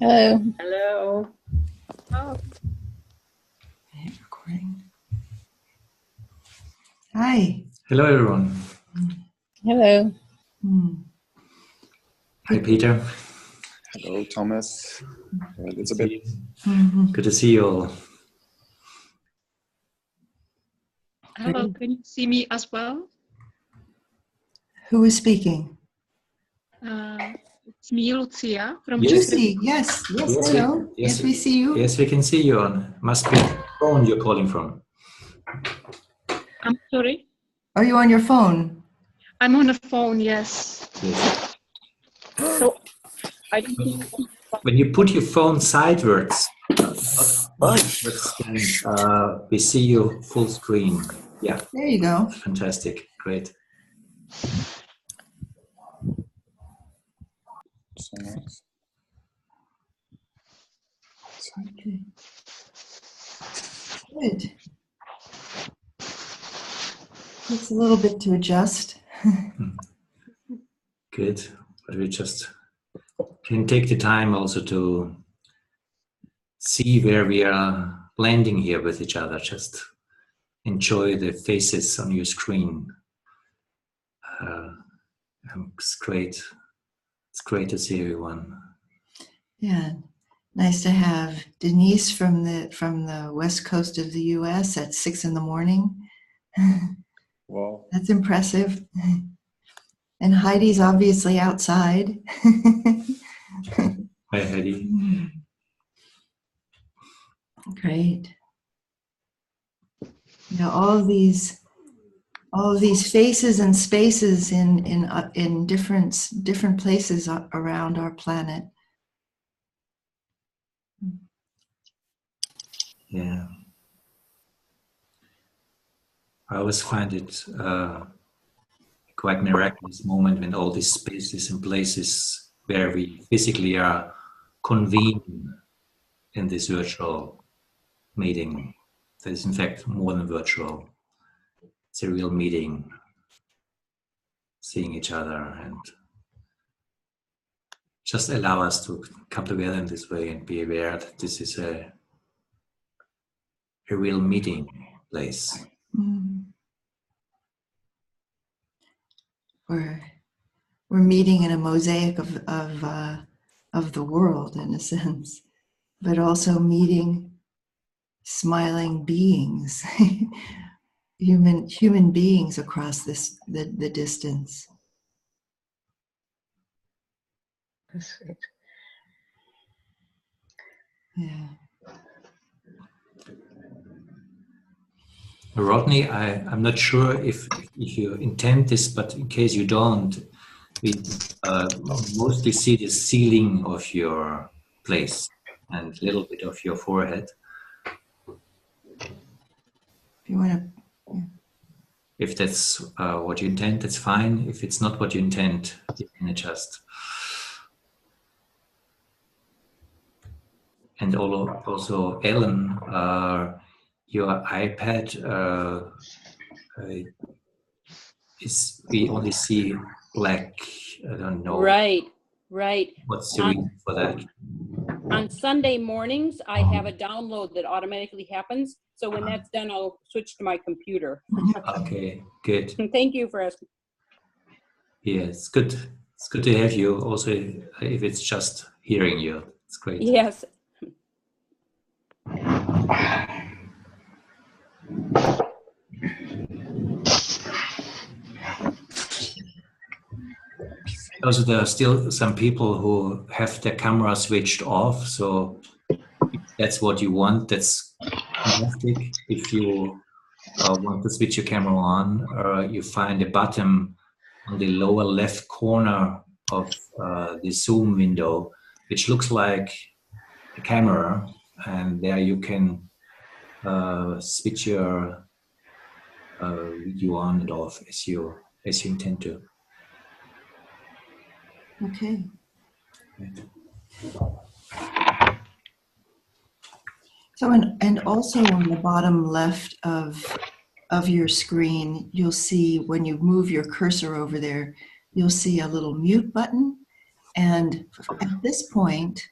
Hello. Hello. Oh, Recording. Hi. Hello, everyone. Hello. Hi, Peter. Hello, Thomas. Elizabeth. Good to see you all. hello. Can you see me as well? Who is speaking? It's me, Lucia from Yes. Lucy. Yes. Hello. Yes, we see you. Yes, we can see you on. Must be the phone you're calling from. I'm sorry. Are you on your phone? I'm on the phone, yes. Yes. So I don't think When you put your phone sideways, then we see you full screen. Yeah. There you go. Fantastic. Great. So nice. Okay. Good. Takes a little bit to adjust. Good. But we just can take the time also to see where we are landing here with each other. Just enjoy the faces on your screen. It's great. It's great to see everyone. Yeah. Nice to have Denise from the west coast of the US at 6 a.m. Wow. That's impressive. And Heidi's obviously outside. Hi, Heidi. Great. Now all of these faces and spaces in different places around our planet. Yeah. I always find it quite miraculous moment when all these spaces and places where we physically are convened in this virtual meeting. That is in fact more than virtual. It's a real meeting, seeing each other and just allow us to come together in this way and be aware that this is a real meeting place. We're meeting in a mosaic of the world in a sense, but also meeting smiling beings, human beings across the distance. That's it. Yeah. Rodney, I'm not sure if you intend this, but in case you don't, we mostly see the ceiling of your place and a little bit of your forehead. If you want to. Yeah. If that's what you intend, that's fine. If it's not what you intend, you can adjust. And also Ellen, your iPad we only see black. I don't know. Right. What's the reason for that? On Sunday mornings, I have a download that automatically happens. So when that's done, I'll switch to my computer. Okay, good. Thank you for asking. Yeah, it's good. It's good to have you. Also, if it's just hearing you, it's great. Yes. Also, there are still some people who have their camera switched off. So if that's what you want, that's fantastic. If you want to switch your camera on, you find a button on the lower left corner of the Zoom window, which looks like a camera, and there you can switch your video on and off as you intend to. Okay. Right. So and also on the bottom left of your screen, you'll see when you move your cursor over there, you'll see a little mute button. And at this point,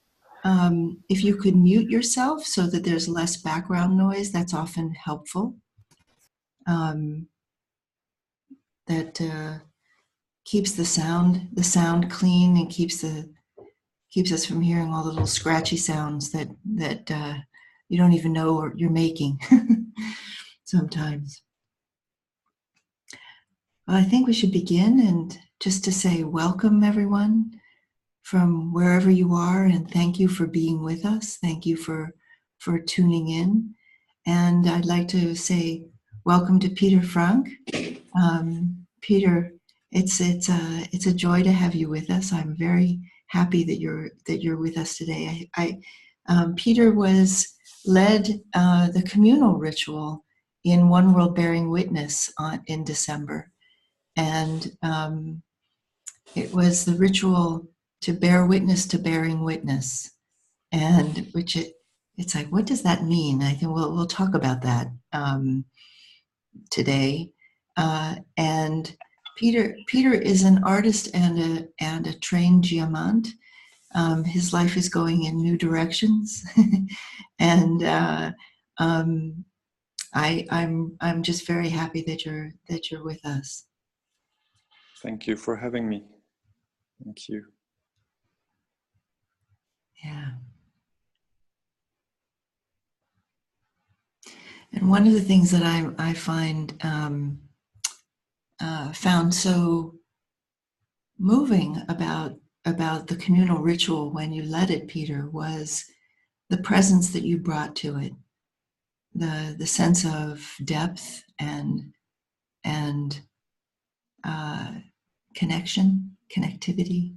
If you could mute yourself so that there's less background noise, that's often helpful. That keeps the sound clean and keeps us from hearing all the little scratchy sounds that you don't even know you're making sometimes. Well, I think we should begin, and just to say welcome everyone from wherever you are, and thank you for being with us. Thank you for tuning in. And I'd like to say welcome to Peter Frank. Peter, it's a joy to have you with us. I'm very happy that you're with us today. Peter led the communal ritual in One World Bearing Witness in December, and it was the ritual to bear witness to bearing witness, and it's like, what does that mean? I think we'll talk about that today. And Peter is an artist and a trained geomant. His life is going in new directions, and I'm just very happy that you're with us. Thank you for having me. Thank you. Yeah. And one of the things that I find found so moving about the communal ritual when you led it, Peter, was the presence that you brought to it, the sense of depth and connectivity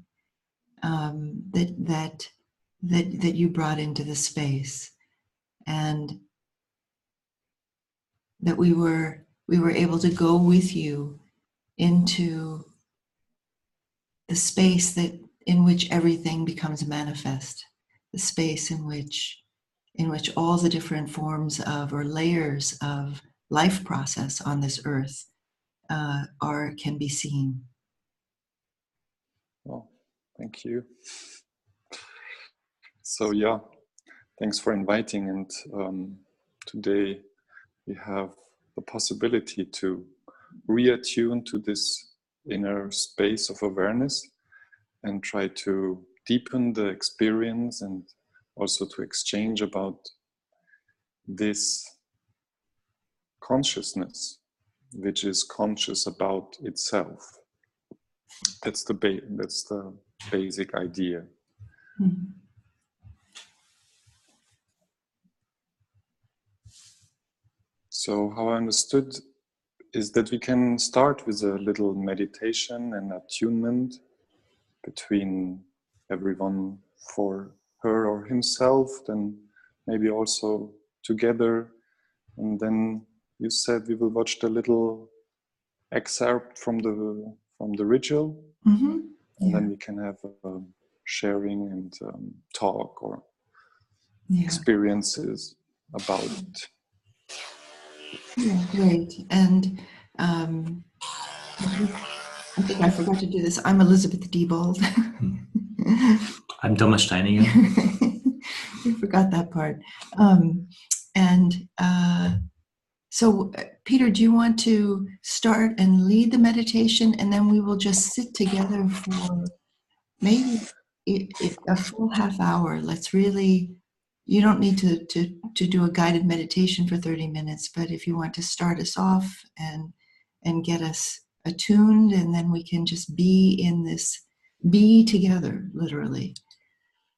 that you brought into the space, and that we were able to go with you into the space in which everything becomes manifest, the space in which all the different forms of or layers of life process on this earth can be seen. Well, thank you. So yeah, thanks for inviting. And today we have the possibility to reattune to this inner space of awareness and try to deepen the experience, and also to exchange about this consciousness, which is conscious about itself. That's the basic idea. Mm-hmm. So how I understood is that we can start with a little meditation and attunement between everyone for her or himself, then maybe also together. And then you said we will watch the little excerpt from the ritual, Mm-hmm. and then we can have sharing and talk or experiences about it. Yeah, great. And I think I forgot to do this. I'm Elizabeth Diebold. I'm Thomas Steininger. We forgot that part. So, Peter, do you want to start and lead the meditation, and then we will just sit together for maybe a full half hour? Let's really, you don't need to do a guided meditation for 30 minutes, but if you want to start us off and get us attuned, and then we can just be together, literally.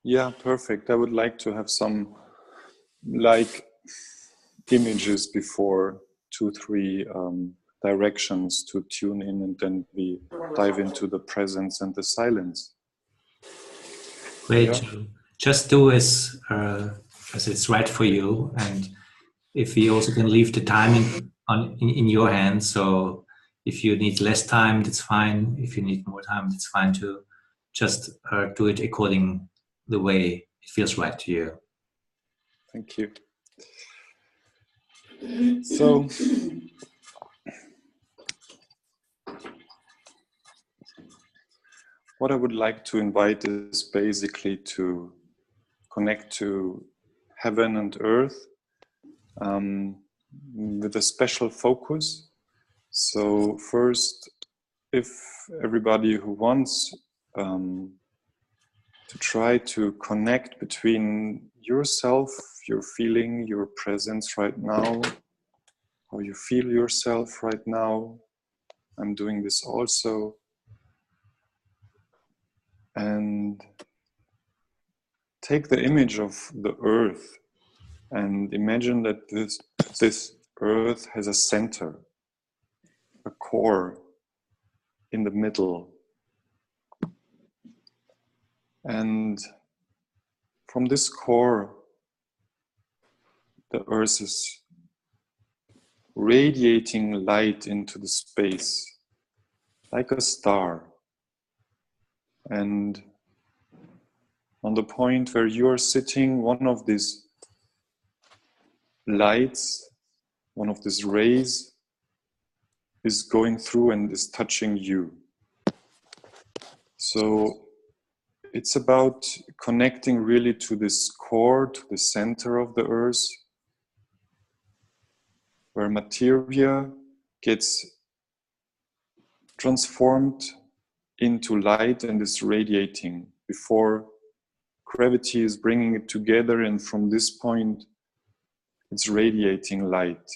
Yeah, perfect. I would like to have some images before 2-3 directions to tune in, and then we dive into the presence and the silence. Great. Yeah. Just do as it's right for you, and if we also can leave the timing in your hands. So if you need less time, that's fine. If you need more time, that's fine too. Just do it according the way it feels right to you. Thank you. So what I would like to invite is basically to connect to heaven and earth with a special focus. So first, if everybody who wants to try to connect between yourself, your feeling, your presence right now, how you feel yourself right now. I'm doing this also. And take the image of the earth and imagine that this earth has a center, a core in the middle. And from this core, the earth is radiating light into the space, like a star. And on the point where you are sitting, one of these lights, one of these rays, is going through and is touching you. So it's about connecting really to this core, to the center of the earth, where materia gets transformed into light and is radiating before gravity is bringing it together, and from this point it's radiating light.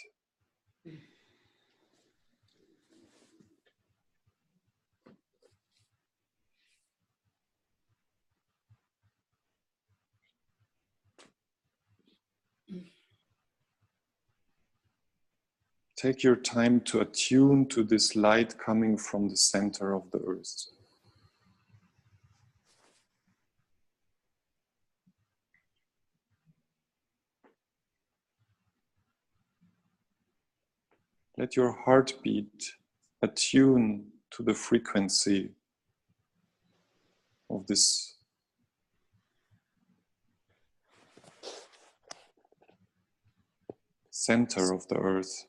Take your time to attune to this light coming from the center of the earth. Let your heartbeat attune to the frequency of this center of the earth.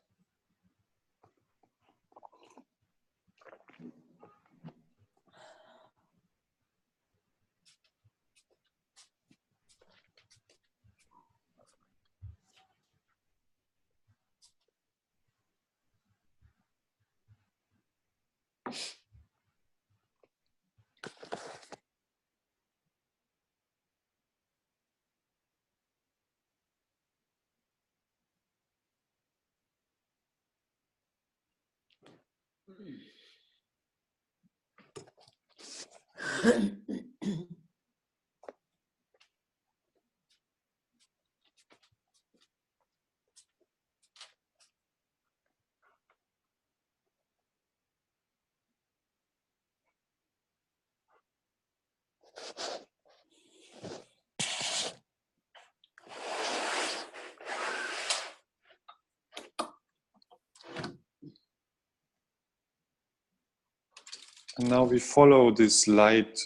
And now we follow this light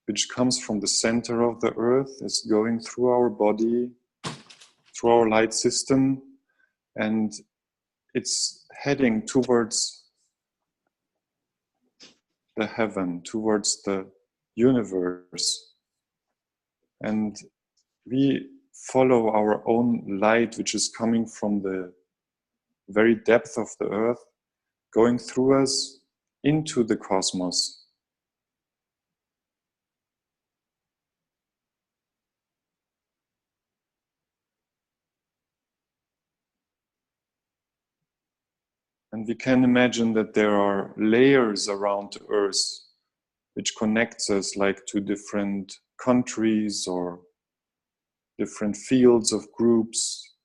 which comes from the center of the earth. It's going through our body, through our light system, and it's heading towards the heaven, towards the universe. And we follow our own light, which is coming from the very depth of the earth, going through us into the cosmos. And we can imagine that there are layers around the earth which connects us like to different countries or different fields of groups.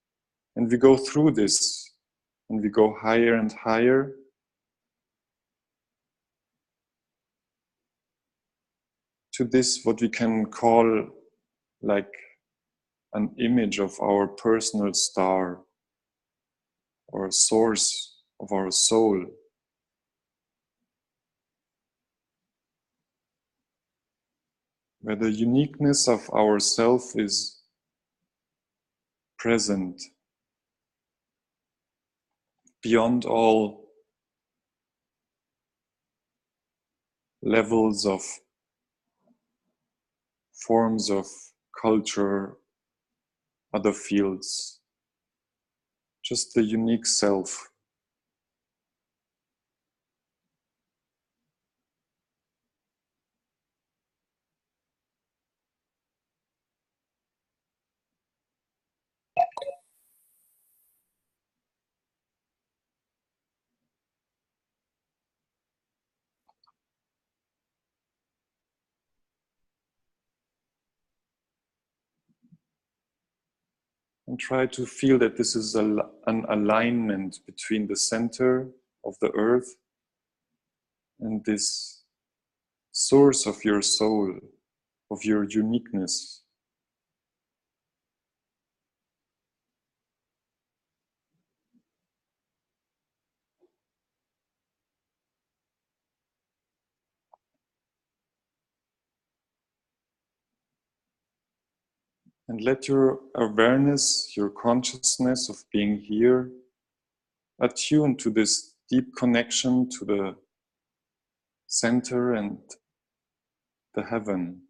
And we go through this and we go higher and higher. To this, what we can call like an image of our personal star or a source of our soul. Where the uniqueness of ourself is present beyond all levels of forms of culture other fields, just the unique self. And try to feel that this is an alignment between the center of the earth and this source of your soul, of your uniqueness. And let your awareness, your consciousness of being here, attune to this deep connection to the center and the heaven.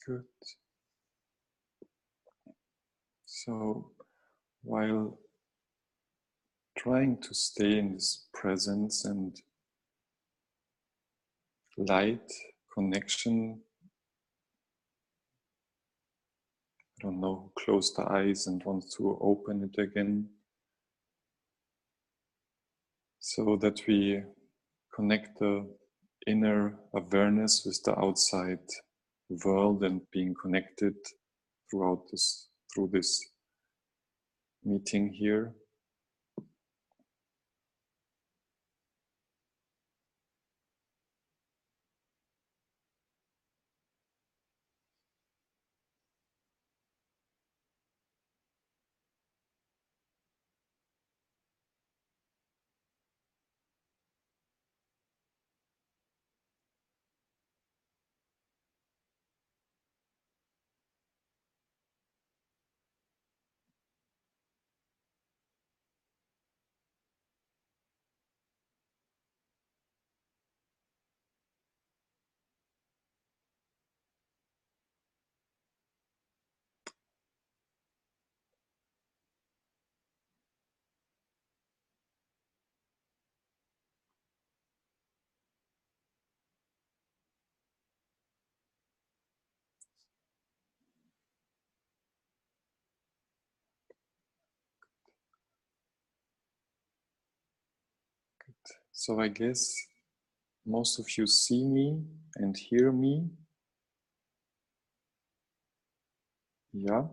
Good. So while trying to stay in this presence and light connection, I don't know who closed the eyes and wants to open it again, so that we connect the inner awareness with the outside world and being connected through this meeting here. So I guess most of you see me and hear me. Yeah,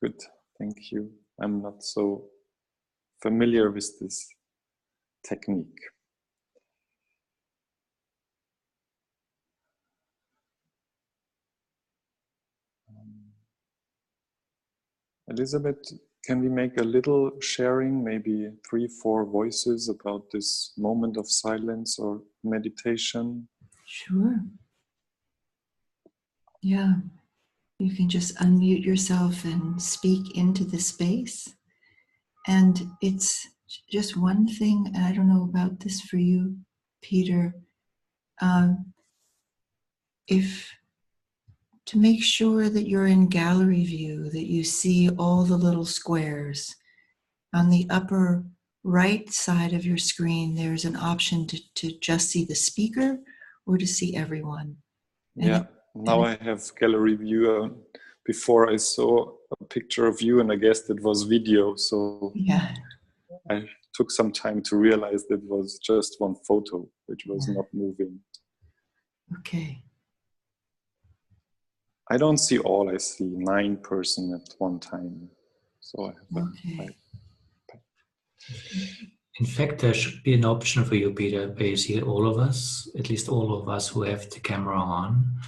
good, thank you. I'm not so familiar with this technique. Elizabeth, can we make a little sharing, maybe 3-4 voices about this moment of silence or meditation? Sure. Yeah. You can just unmute yourself and speak into the space. And it's just one thing, and I don't know about this for you, Peter, if to make sure that you're in gallery view, that you see all the little squares. On the upper right side of your screen, there's an option to just see the speaker or to see everyone. Yeah, now I have gallery view. Before I saw a picture of you and I guessed it was video. So yeah, I took some time to realize that it was just one photo, which was not moving. Okay. I don't see all, I see 9 persons at one time. So I have Okay. In fact, there should be an option for you, Peter, where you see all of us, at least all of us who have the camera on.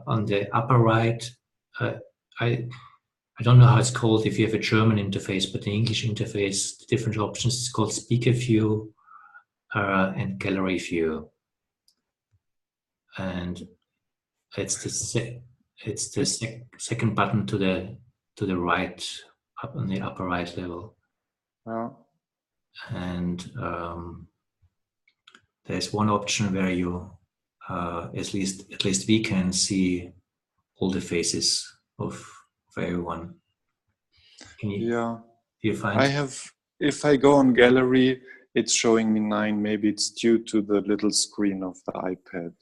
On the upper right, I don't know how it's called if you have a German interface, but the English interface, the different options is called speaker view and gallery view. And it's the second button to the right, up on the upper right level. And there's one option where you, at least we can see all the faces of everyone. You find? I have, if I go on gallery, it's showing me 9. Maybe it's due to the little screen of the iPad.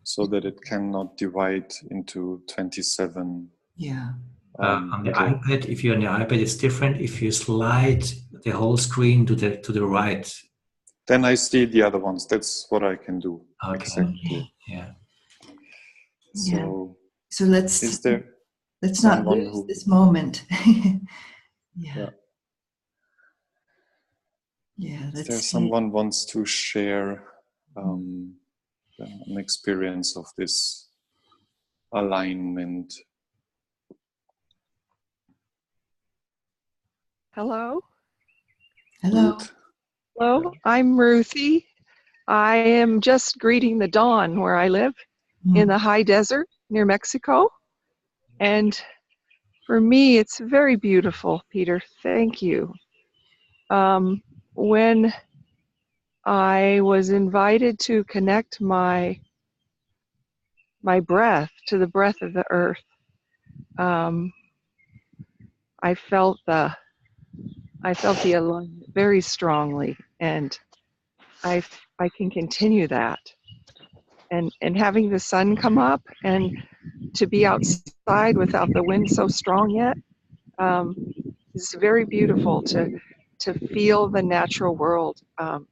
So that it cannot divide into 27. Yeah. On the iPad, if you're on the iPad, it's different. If you slide the whole screen to the right, then I see the other ones. That's what I can do. Okay. Exactly. Yeah. So let's not lose this moment. Yeah. Is there someone wants to share an experience of this alignment? Hello. Hello. Hello, I'm Ruthie. I am just greeting the dawn where I live in the high desert near Mexico. And for me, it's very beautiful, Peter. Thank you. When I was invited to connect my my breath to the breath of the earth. I felt the alignment very strongly, and I can continue that. And having the sun come up and to be outside without the wind so strong yet, it's very beautiful to feel the natural world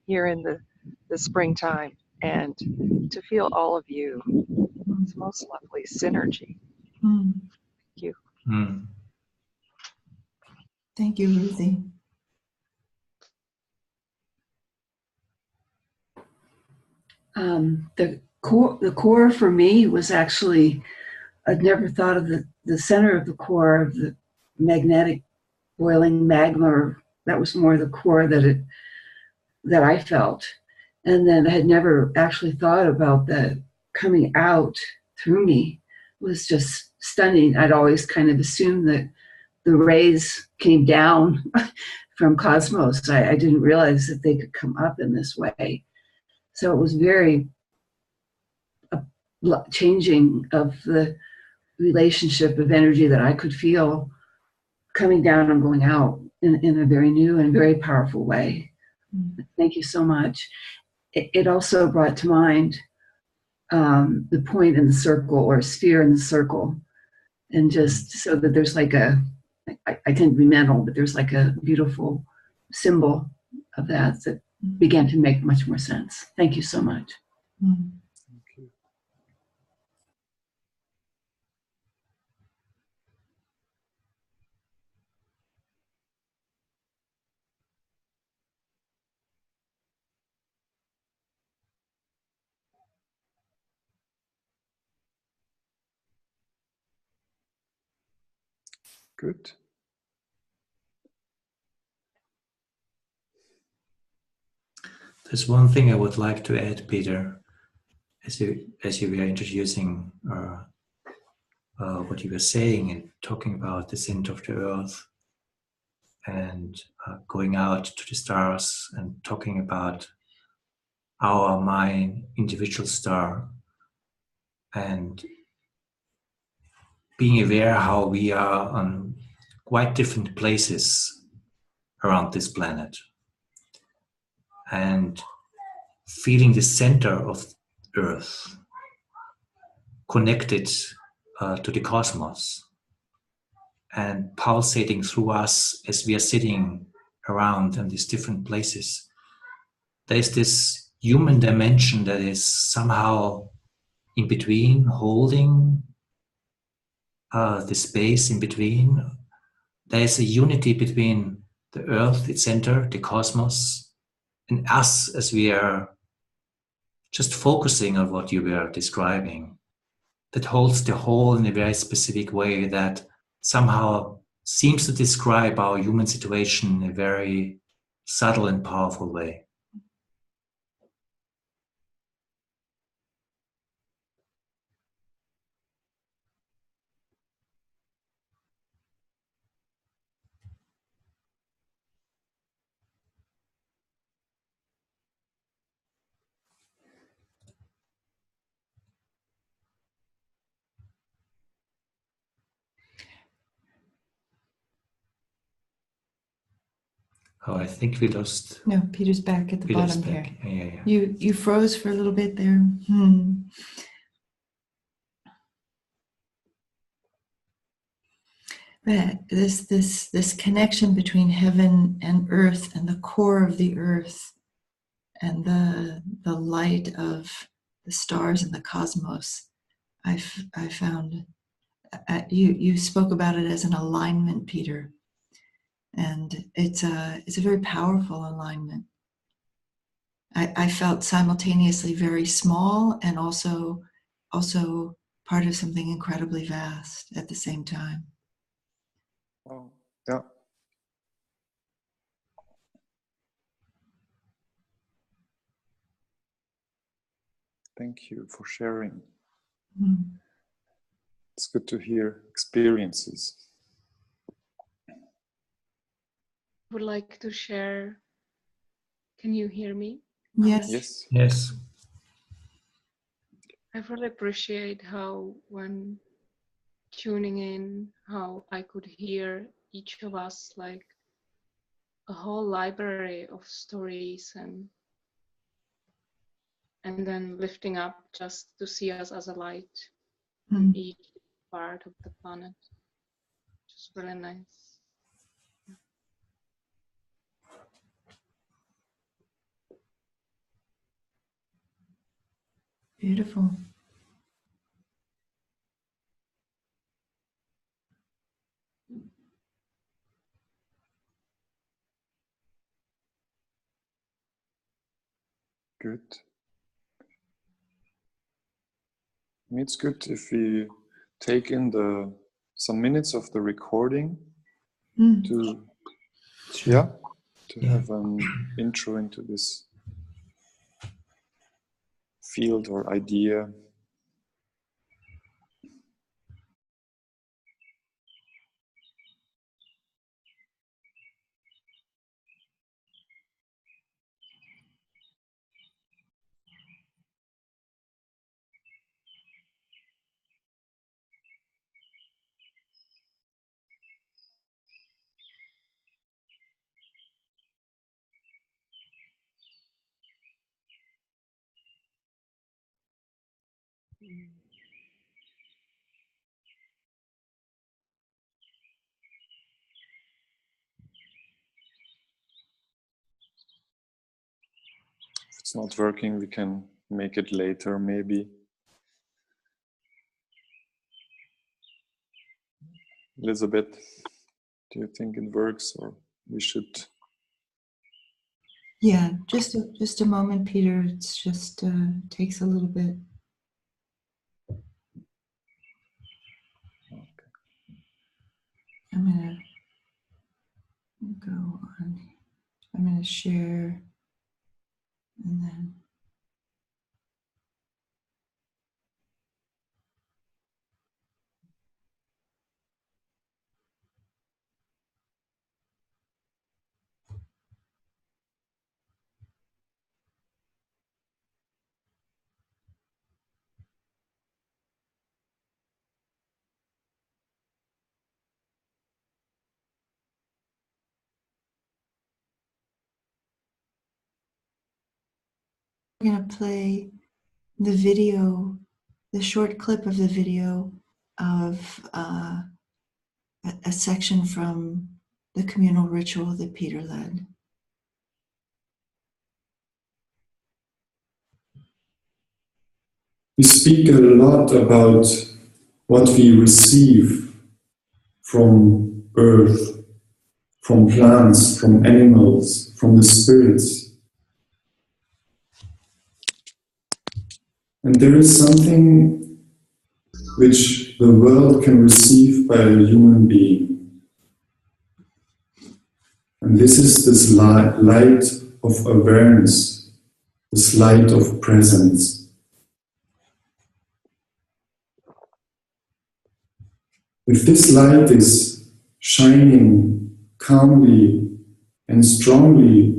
here in the springtime, and to feel all of you. It's most lovely synergy. Mm. Thank you. Mm. Thank you, Ruthie. The core for me was actually, I'd never thought of the center of the core of the magnetic boiling magma. That was more the core that I felt. And then I had never actually thought about that coming out through me. It was just stunning. I'd always kind of assumed that the rays came down from cosmos. I didn't realize that they could come up in this way. So it was very changing of the relationship of energy that I could feel coming down and going out in a very new and very powerful way. Thank you so much. It also brought to mind the point in the circle, or sphere in the circle, and just so that there's like I tend to be mental, but there's like a beautiful symbol of that began to make much more sense. Thank you so much. Mm. Thank you. Good. There's one thing I would like to add, Peter, as you were introducing what you were saying and talking about the center of the earth, and going out to the stars and talking about my individual star, and being aware how we are on quite different places around this planet, and feeling the center of Earth connected to the cosmos and pulsating through us as we are sitting around in these different places. There's this human dimension that is somehow in between, holding the space in between. There is a unity between the earth, its center, the cosmos, and us, as we are just focusing on what you were describing, that holds the whole in a very specific way that somehow seems to describe our human situation in a very subtle and powerful way. Oh, I think we lost. No, Peter's back at the Peter's bottom back. here. Yeah. You froze for a little bit there. But this connection between heaven and earth, and the core of the earth, and the light of the stars and the cosmos, I found you spoke about it as an alignment, Peter, and it's a very powerful alignment. I felt simultaneously very small and also part of something incredibly vast at the same time. Oh, yeah. Thank you for sharing. Mm. It's good to hear experiences. I would like to share. Can you hear me? Yes. Yes. Yes. I really appreciate how when tuning in, how I could hear each of us like a whole library of stories and then lifting up just to see us as a light in each part of the planet. Just really nice. Beautiful. Good. It's good if we take in some minutes of the recording to have an intro into this field or idea. If it's not working, we can make it later, maybe. Elizabeth, do you think it works, or we should? Yeah, just a moment, Peter. It's just takes a little bit. Okay. I'm gonna go on. I'm gonna share, and then. We're going to play the video, the short clip of the video of a section from the communal ritual that Peter led. We speak a lot about what we receive from earth, from plants, from animals, from the spirits. And there is something which the world can receive by a human being. And this is this light of awareness, this light of presence. If this light is shining calmly and strongly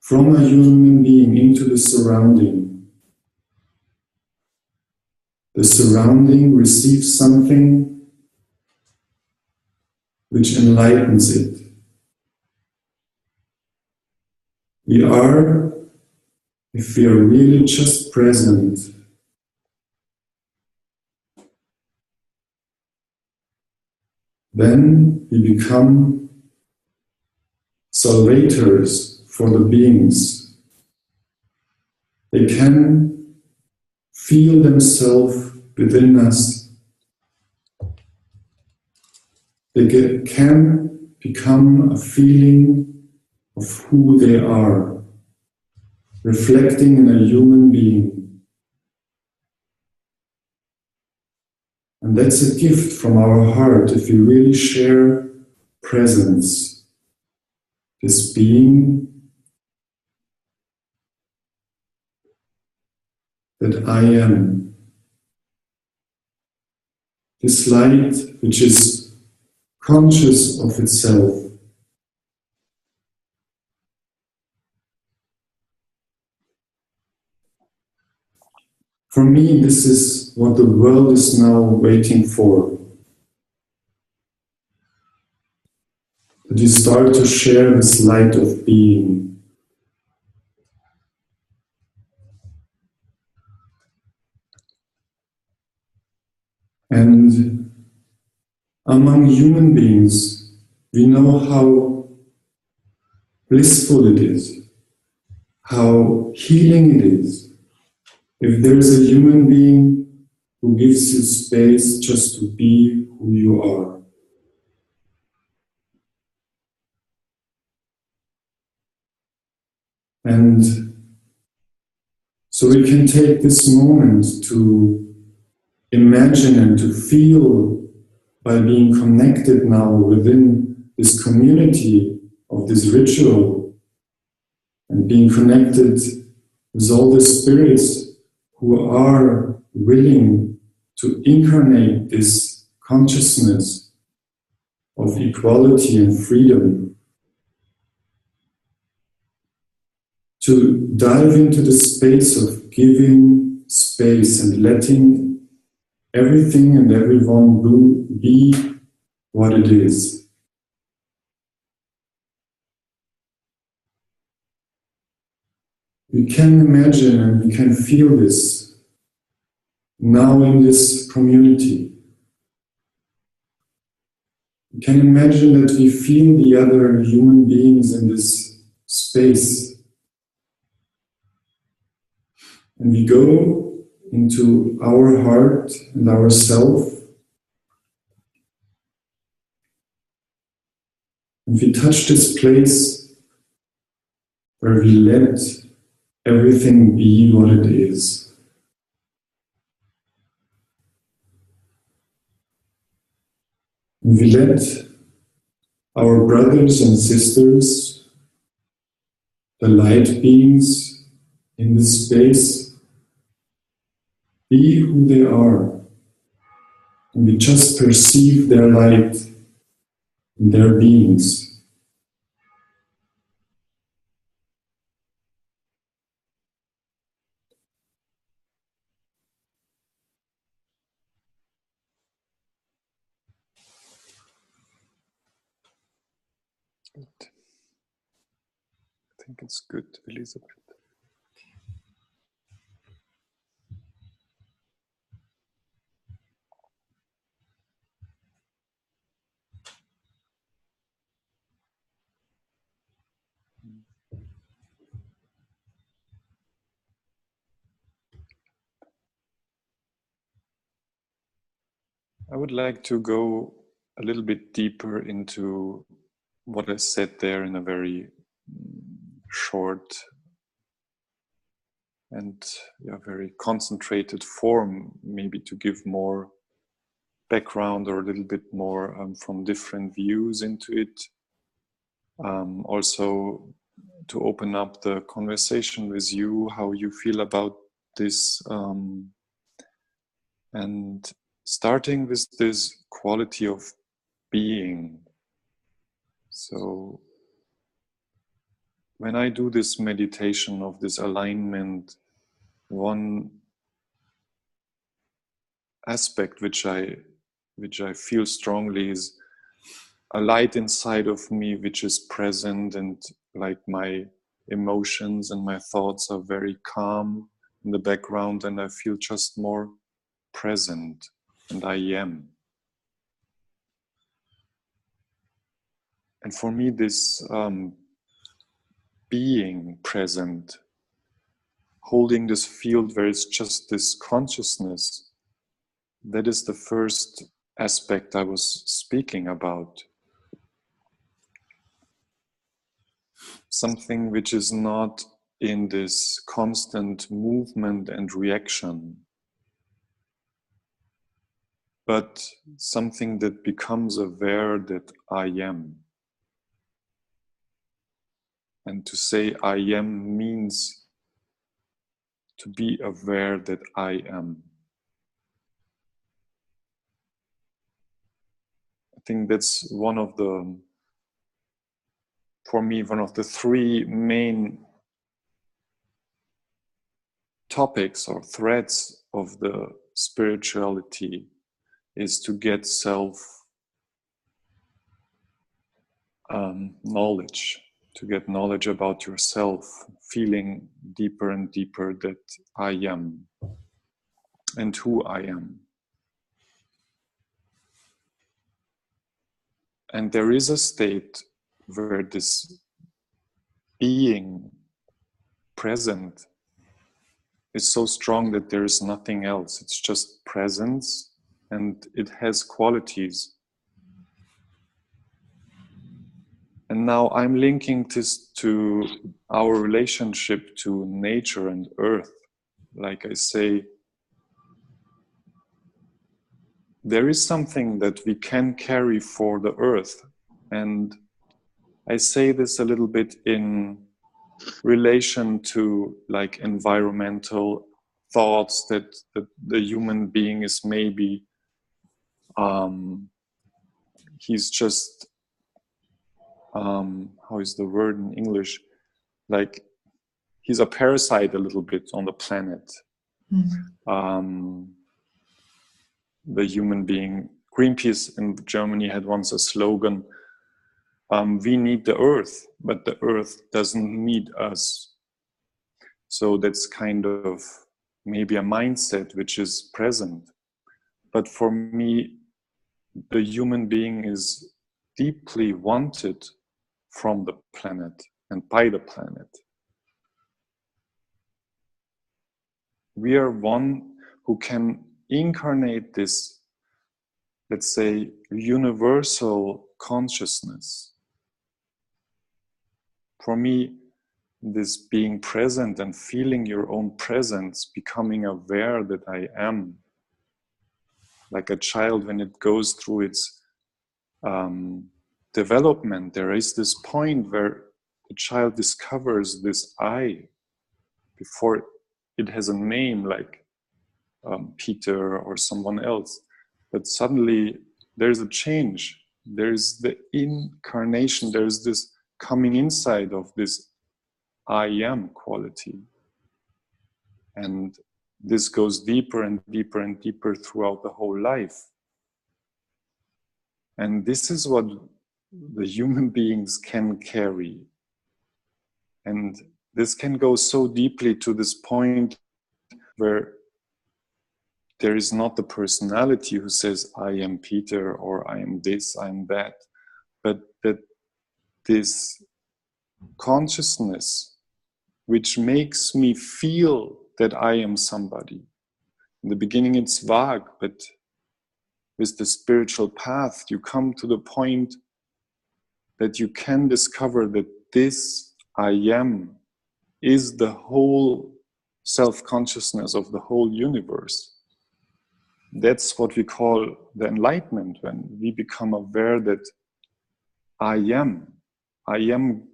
from a human being into the surrounding receives something which enlightens it. If we are really just present, then we become salvators for the beings. They can feel themselves within us. They can become a feeling of who they are, reflecting in a human being. And that's a gift from our heart if we really share presence. This being that I am. This light which is conscious of itself. For me, this is what the world is now waiting for. That we start to share this light of being. And among human beings, we know how blissful it is, how healing it is. If there is a human being who gives you space just to be who you are. And so we can take this moment to imagine and to feel, by being connected now within this community of this ritual, and being connected with all the spirits who are willing to incarnate this consciousness of equality and freedom, to dive into the space of giving space and letting everything and everyone be what it is. We can imagine and we can feel this now in this community. We can imagine that we feel the other human beings in this space. And we go into our heart and our self. And we touch this place where we let everything be what it is. And we let our brothers and sisters, the light beings in this space, be who they are. And we just perceive their light and their beings. I think it's good, Elizabeth. I would like to go a little bit deeper into what I said there in a very short and very concentrated form, maybe to give more background or a little bit more from different views into it. Also to open up the conversation with you, how you feel about this, and starting with this quality of being. So when I do this meditation of this alignment, one aspect which I feel strongly is a light inside of me which is present, and like my emotions and my thoughts are very calm in the background, and I feel just more present, and I am. And for me, this being present, holding this field where it's just this consciousness, that is the first aspect I was speaking about. Something which is not in this constant movement and reaction, but something that becomes aware that I am. And to say I am means to be aware that I am. I think that's one of the, for me, one of the three main topics or threads of the spirituality is to get self knowledge, to get knowledge about yourself, feeling deeper and deeper that I am and who I am. And there is a state where this being present is so strong that there is nothing else. It's just presence, and it has qualities. And now I'm linking this to our relationship to nature and earth. Like I say, there is something that we can carry for the earth. And I say this a little bit in relation to like environmental thoughts that the human being is maybe he's just how is the word in English, like he's a parasite a little bit on the planet. The human being, Greenpeace in Germany had once a slogan, we need the earth, but the earth doesn't need us. So that's kind of maybe a mindset which is present. But for me, the human being is deeply wanted from the planet and by the planet. We are one who can incarnate this, let's say, universal consciousness. For me, this being present and feeling your own presence, becoming aware that I am, like a child when it goes through its development, there is this point where the child discovers this I before it has a name like Peter or someone else. But suddenly there's a change. There's the incarnation. There's this coming inside of this I am quality. And this goes deeper and deeper and deeper throughout the whole life. And this is what the human beings can carry. And this can go so deeply to this point where there is not the personality who says, I am Peter, or I am this, I am that, but that this consciousness which makes me feel that I am somebody. In the beginning it's vague, but with the spiritual path you come to the point that you can discover that this I am is the whole self-consciousness of the whole universe. That's what we call the enlightenment, when we become aware that I am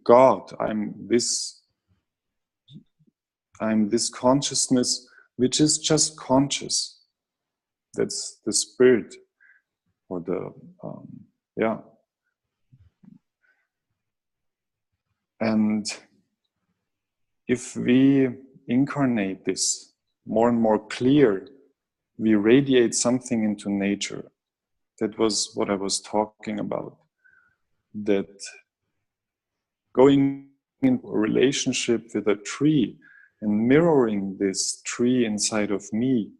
God, I'm this consciousness which is just conscious. That's the spirit, or the And if we incarnate this more and more clear, we radiate something into nature. That was what I was talking about. That going into a relationship with a tree and mirroring this tree inside of me,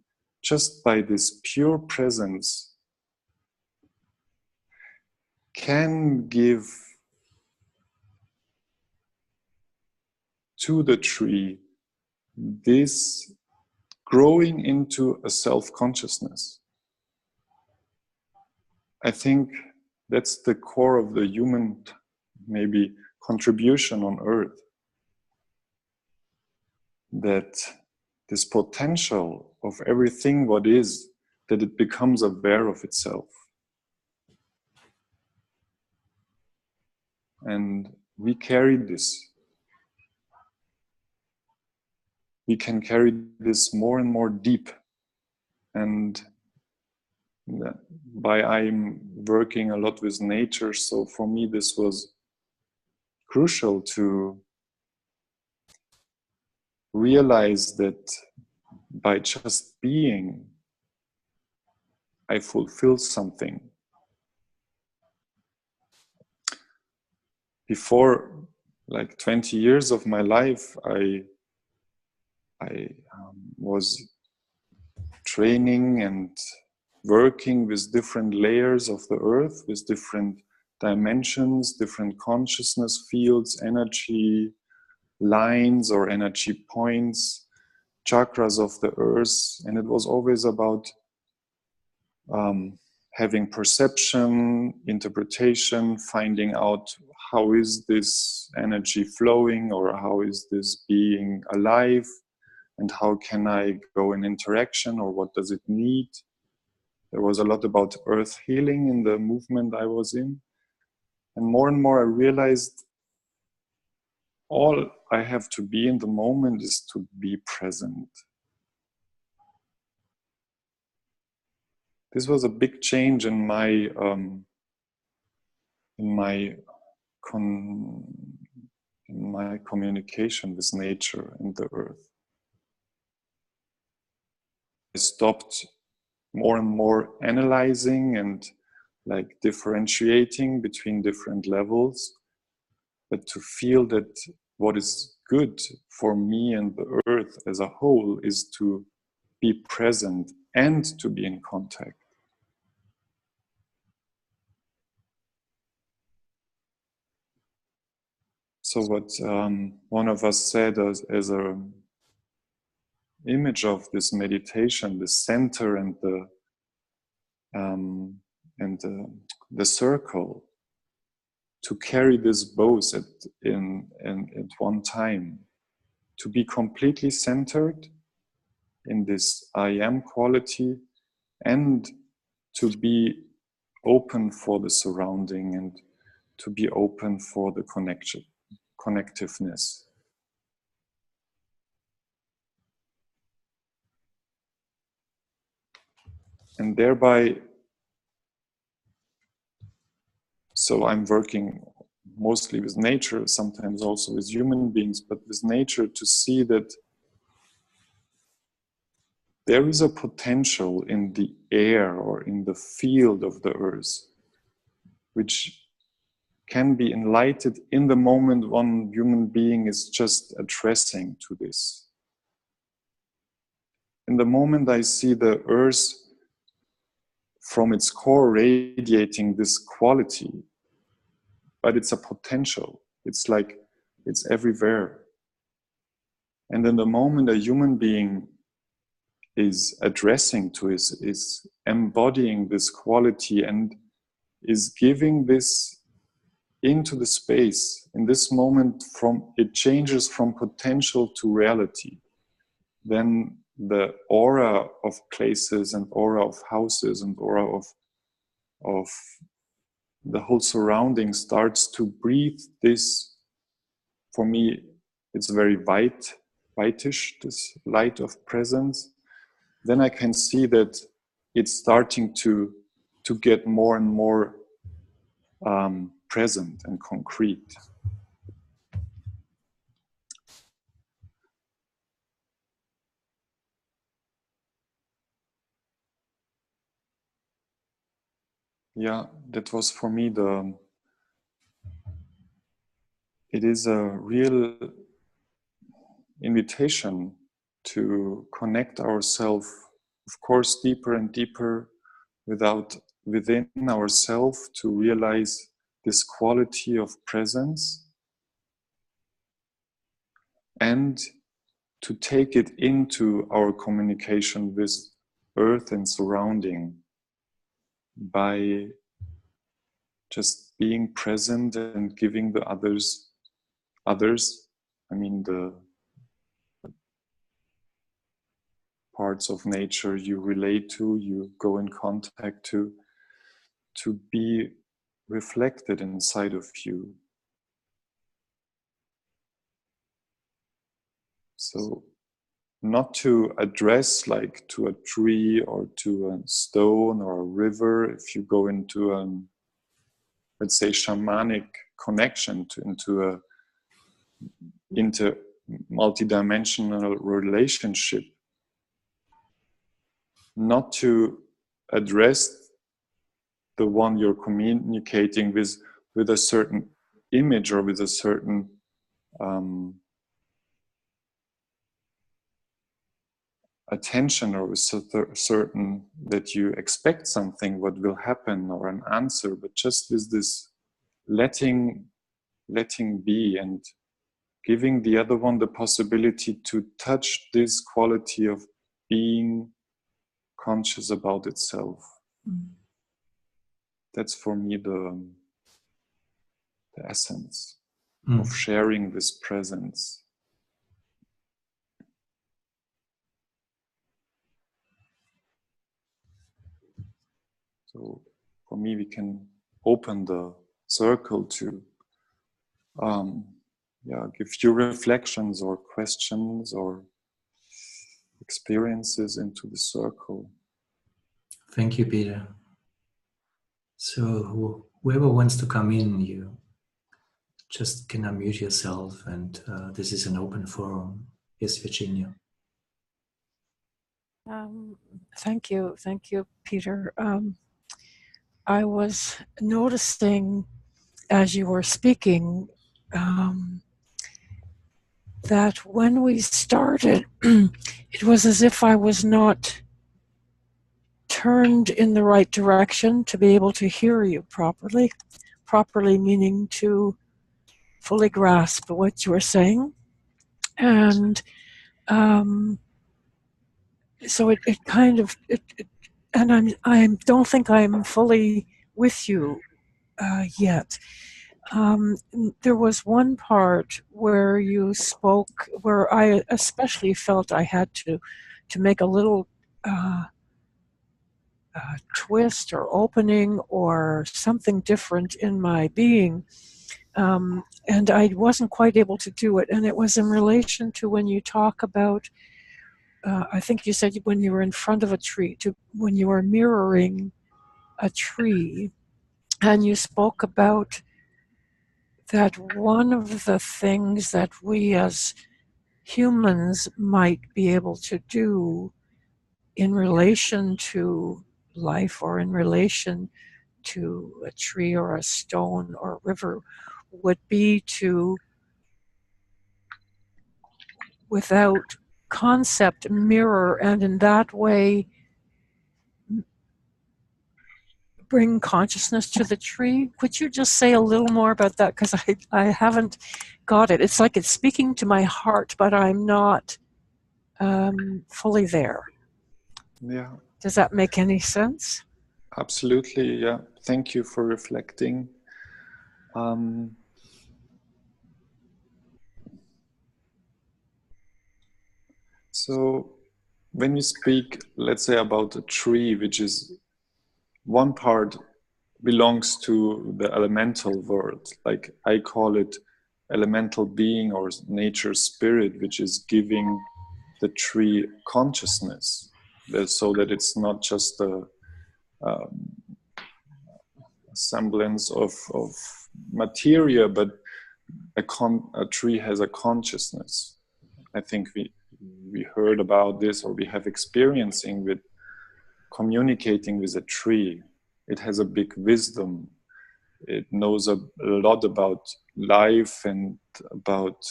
just by this pure presence, can give to the tree this growing into a self-consciousness. I think that's the core of the human, maybe, contribution on earth. That this potential of everything what is, that it becomes aware of itself. And we carry this. We can carry this more and more deep. And I'm working a lot with nature, so for me this was crucial to realize that by just being, I fulfill something. Before like 20 years of my life, I was training and working with different layers of the earth, with different dimensions, different consciousness fields, energy lines or energy points, chakras of the earth. And it was always about having perception, interpretation, finding out how is this energy flowing, or how is this being alive, and how can I go in interaction, or what does it need. There was a lot about earth healing in the movement I was in. And more I realized all I have to be in the moment is to be present. This was a big change in my communication with nature and the earth. I stopped more and more analyzing and like differentiating between different levels, but to feel that what is good for me and the earth as a whole is to be present and to be in contact. So what one of us said as a image of this meditation, the center and the circle, to carry this both at one time, to be completely centered in this I am quality, and to be open for the surrounding and to be open for the connectiveness. And thereby, so I'm working mostly with nature, sometimes also with human beings, but with nature, to see that there is a potential in the air or in the field of the earth, which can be enlightened in the moment one human being is just addressing to this. In the moment I see the earth from its core radiating this quality, but it's a potential. It's like, it's everywhere. And in the moment a human being is addressing to is embodying this quality and is giving this into the space, in this moment, it changes from potential to reality. Then the aura of places and aura of houses and aura of the whole surrounding starts to breathe this. For me, it's very whitish, this light of presence. Then I can see that it's starting to get more and more present and concrete. Yeah, that was for me it is a real invitation to connect ourselves, of course, deeper and deeper within ourselves, to realize this quality of presence and to take it into our communication with earth and surrounding by just being present and giving the others, I mean the parts of nature you relate to, you go in contact to be reflected inside of you. So not to address like to a tree or to a stone or a river. If you go into let's say shamanic connection into multidimensional relationship, not to address the one you're communicating with a certain image or with a certain attention, or with certain that you expect something what will happen or an answer, but just with this letting be and giving the other one the possibility to touch this quality of being conscious about itself. That's for me the essence of sharing this presence. So for me, we can open the circle to give few reflections or questions or experiences into the circle. Thank you, Peter. So whoever wants to come in, you just can unmute yourself, and this is an open forum. Yes, Virginia. Thank you, Peter. I was noticing as you were speaking that when we started, it was as if I was not turned in the right direction to be able to hear you properly. Properly meaning to fully grasp what you were saying. And so it kind of, and I don't think I'm fully with you yet. There was one part where you spoke, where I especially felt I had to make a little twist or opening or something different in my being, and I wasn't quite able to do it. And it was in relation to when you talk about, I think you said when you were in front of a tree, when you were mirroring a tree, and you spoke about that one of the things that we as humans might be able to do in relation to life or in relation to a tree or a stone or a river would be to, without concept, mirror, and in that way bring consciousness to the tree. Could you just say a little more about that? Because I haven't got it. It's like it's speaking to my heart, but I'm not fully there. Yeah. Does that make any sense? Absolutely, yeah. Thank you for reflecting. So when you speak, let's say, about a tree, which is one part belongs to the elemental world, like I call it elemental being or nature spirit, which is giving the tree consciousness, so that it's not just a semblance of materia, but a tree has a consciousness. I think we heard about this, or we have experiencing with communicating with a tree. It has a big wisdom. It knows a lot about life and about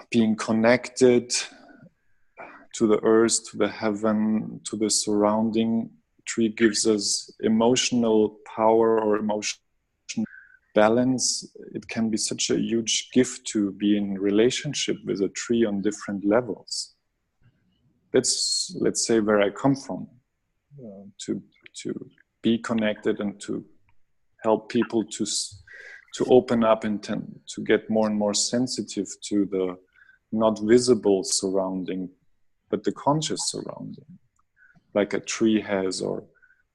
being connected to the earth, to the heaven, to the surrounding. Tree gives us emotional power or emotional balance. It can be such a huge gift to be in relationship with a tree on different levels. That's, let's say, where I come from, to be connected and to help people to open up and to get more and more sensitive to the not visible surrounding, but the conscious surrounding, like a tree has, or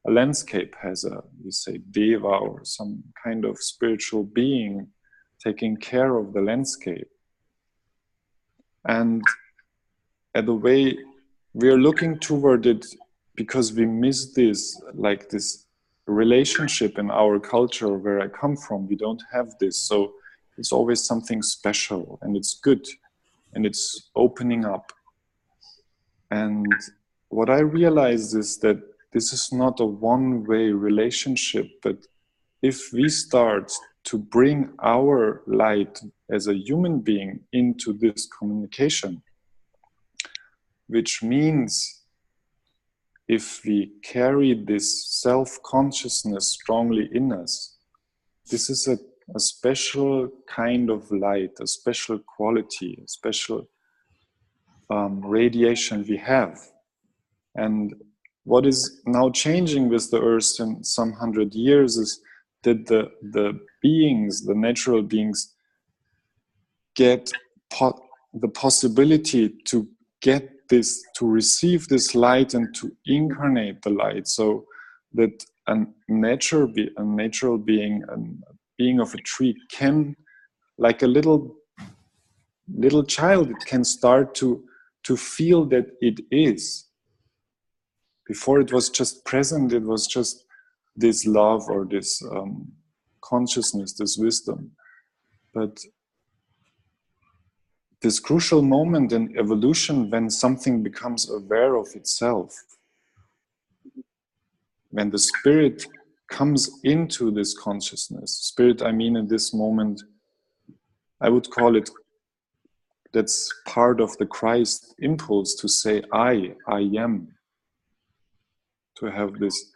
a landscape has a, you say, deva, or some kind of spiritual being taking care of the landscape. And the way we are looking toward it, because we miss this, like this relationship in our culture where I come from, we don't have this. So it's always something special, and it's good, and it's opening up. And what I realized is that this is not a one-way relationship, but if we start to bring our light as a human being into this communication, which means if we carry this self-consciousness strongly in us, this is a special kind of light, a special quality, a special radiation we have. And what is now changing with the Earth in some 100 years is that the beings, the natural beings, get the possibility to get this, to receive this light and to incarnate the light, so that a natural being, a being of a tree, can, like a little child, it can start to feel that it is. Before it was just present, it was just this love or this consciousness, this wisdom. But this crucial moment in evolution, when something becomes aware of itself, when the spirit comes into this consciousness, spirit, I mean in this moment, I would call it, that's part of the Christ impulse to say, I am, to have this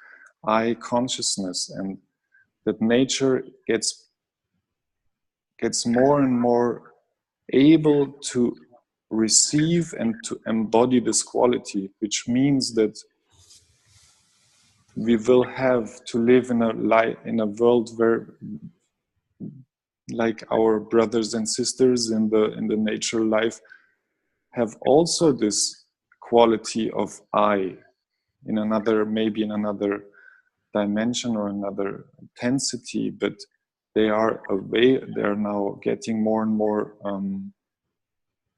I consciousness, and that nature gets more and more able to receive and to embody this quality, which means that we will have to live in a world where, like our brothers and sisters in the nature life, have also this quality of I, in another, maybe in another dimension or another intensity, but they are now getting more and more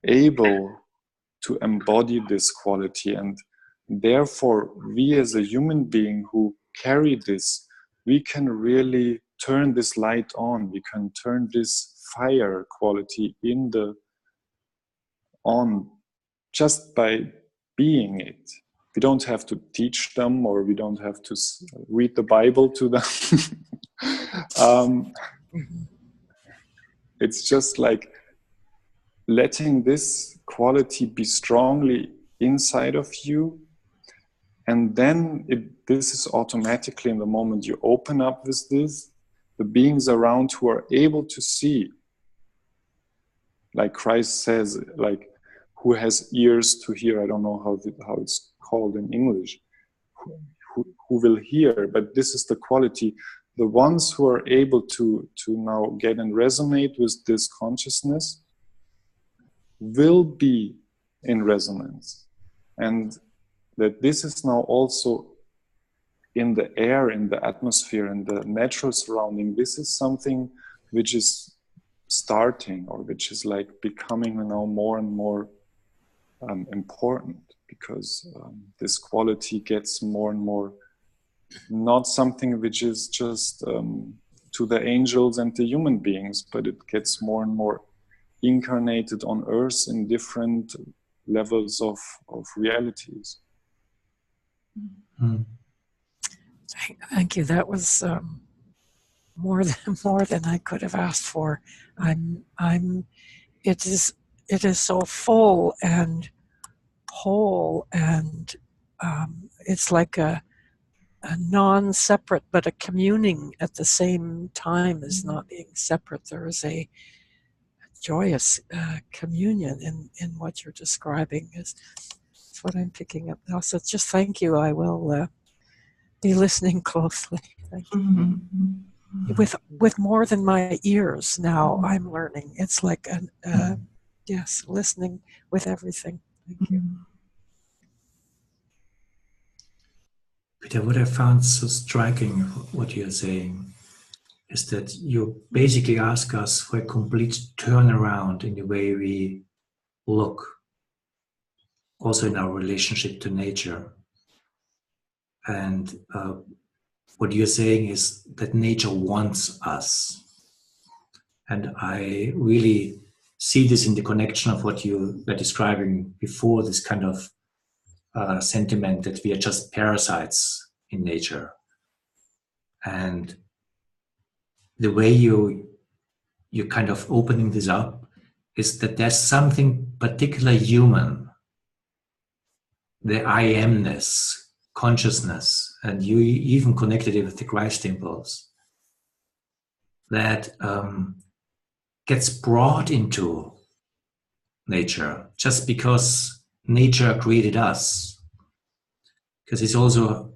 able to embody this quality. And therefore, we as a human being who carry this, we can really turn this light on. We can turn this fire quality on just by being it. We don't have to teach them, or we don't have to read the Bible to them. It's just like letting this quality be strongly inside of you, and then this is automatically, in the moment you open up with this, the beings around who are able to see, like Christ says, like, who has ears to hear. I don't know how it's called in English, who will hear, but this is the quality. The ones who are able to now get and resonate with this consciousness will be in resonance. And that this is now also in the air, in the atmosphere, in the natural surrounding. This is something which is starting, or which is like becoming now more and more important, because this quality gets more and more not something which is just to the angels and the human beings, but it gets more and more incarnated on earth in different levels of realities. Thank you. That was more than I could have asked for. It is so full and whole, and it's like a non-separate, but a communing at the same time as not being separate. There is a joyous communion in what you're describing. Is what I'm picking up now. So just thank you. I will be listening closely. Thank you. With more than my ears now, I'm learning. It's like yes, listening with everything. Thank you. Peter, what I found so striking, what you're saying, is that you basically ask us for a complete turnaround in the way we look, also in our relationship to nature. And what you're saying is that nature wants us. And I really see this in the connection of what you were describing before, this kind of sentiment that we are just parasites in nature. And the way you're kind of opening this up is that there's something particularly human, the I amness, consciousness, and you even connected it with the Christ impulse, that gets brought into nature just because nature created us. Because it's also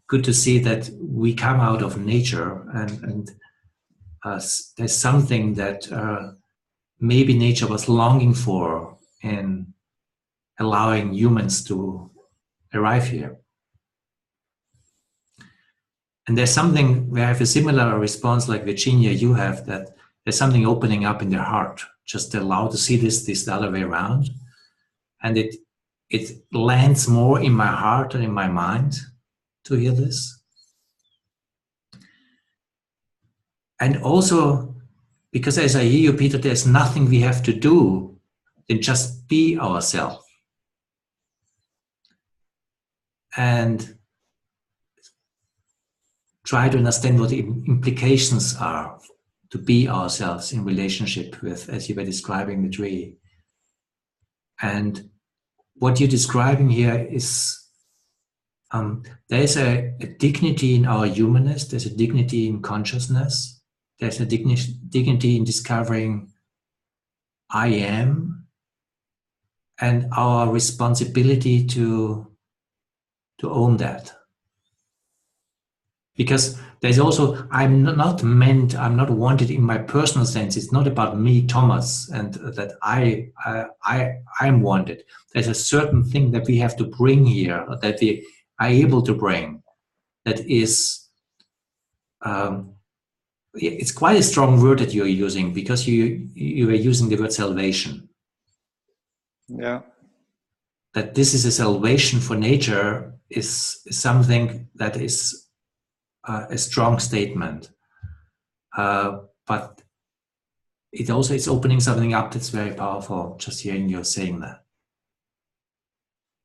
good to see that we come out of nature, and there's something that maybe nature was longing for in allowing humans to arrive here. And there's something where I have a similar response like Virginia, you have, that there's something opening up in their heart, just allow to see this the other way around. And it lands more in my heart and in my mind to hear this. And also, because as I hear you, Peter, there's nothing we have to do than just be ourselves. And try to understand what the implications are to be ourselves in relationship with, as you were describing the tree. And what you're describing here is there's a dignity in our humanness, there's a dignity in consciousness, there's a dignity in discovering I am, and our responsibility to own that. Because there's also, I'm not wanted in my personal sense. It's not about me, Thomas, and that I'm wanted. There's a certain thing that we have to bring here, that we are able to bring, that is, it's quite a strong word that you're using, because you are using the word salvation. Yeah. That this is a salvation for nature is something that is a strong statement, but it also is opening something up that's very powerful, just hearing you saying that.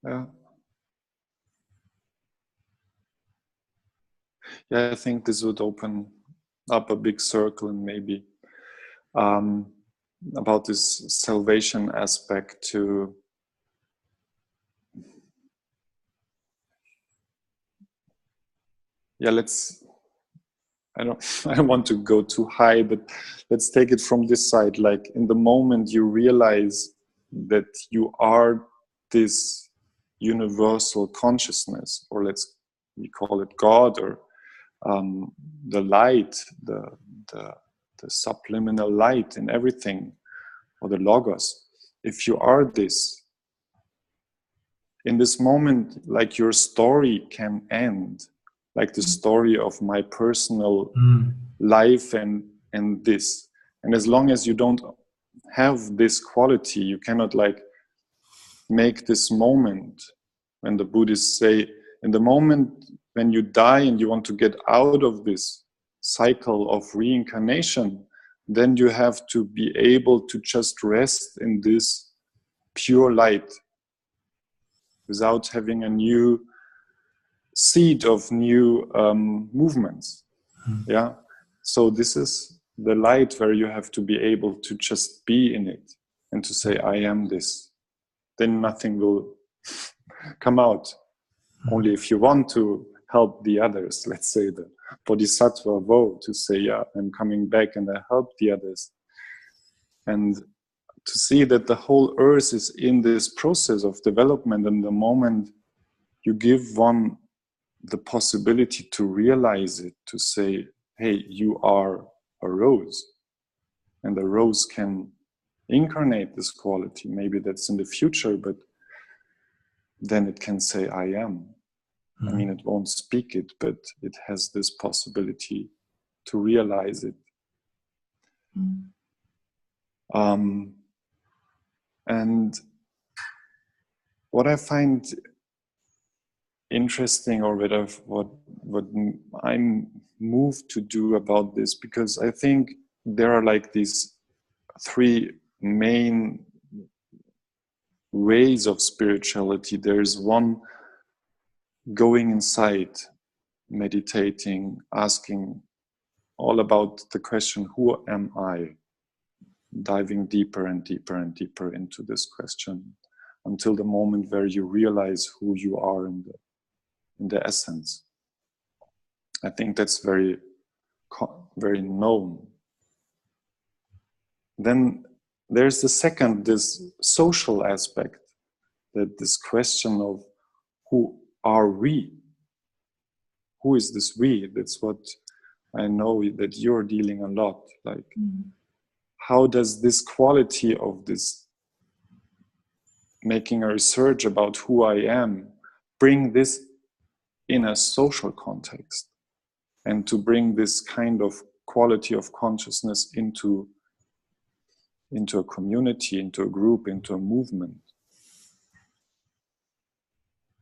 Yeah. Yeah, I think this would open up a big circle, and maybe about this salvation aspect to I don't want to go too high, but let's take it from this side. Like, in the moment you realize that you are this universal consciousness, or we call it God, or the light, the subliminal light in everything, or the logos. If you are this, in this moment, like, your story can end, like the story of my personal life and this. And as long as you don't have this quality, you cannot like make this moment, when the Buddhists say, in the moment when you die and you want to get out of this cycle of reincarnation, then you have to be able to just rest in this pure light, without having a new seed of new movements. Yeah. So this is the light where you have to be able to just be in it and to say, I am this. Then nothing will come out. Only if you want to help the others, let's say the bodhisattva vow, to say, yeah, I'm coming back and I help the others. And to see that the whole earth is in this process of development, and the moment you give one the possibility to realize it, to say, hey, you are a rose, and the rose can incarnate this quality. Maybe that's in the future, but then it can say, I am. I mean, it won't speak it, but it has this possibility to realize it. And what I find interesting, or what I'm moved to do about this, because I think there are like these three main ways of spirituality. There's one going inside, meditating, asking all about the question, who am I? Diving deeper and deeper and deeper into this question until the moment where you realize who you are in the essence. I think that's very known. Then there's the second, this social aspect, that this question of who are we? Who is this we? That's what I know that you're dealing a lot. Like, how does this quality of this making a research about who I am bring this in a social context, and to bring this kind of quality of consciousness into a community, into a group, into a movement?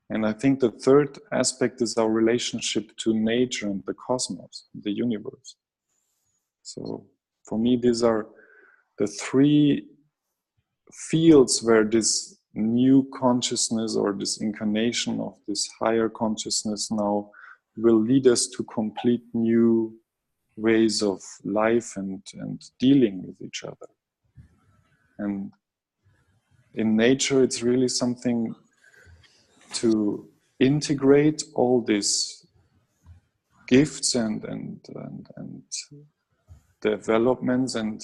And I think the third aspect is our relationship to nature and the cosmos, the universe. So for me, these are the three fields where this new consciousness or this incarnation of this higher consciousness now will lead us to complete new ways of life and dealing with each other. And in nature, it's really something to integrate all these gifts and developments and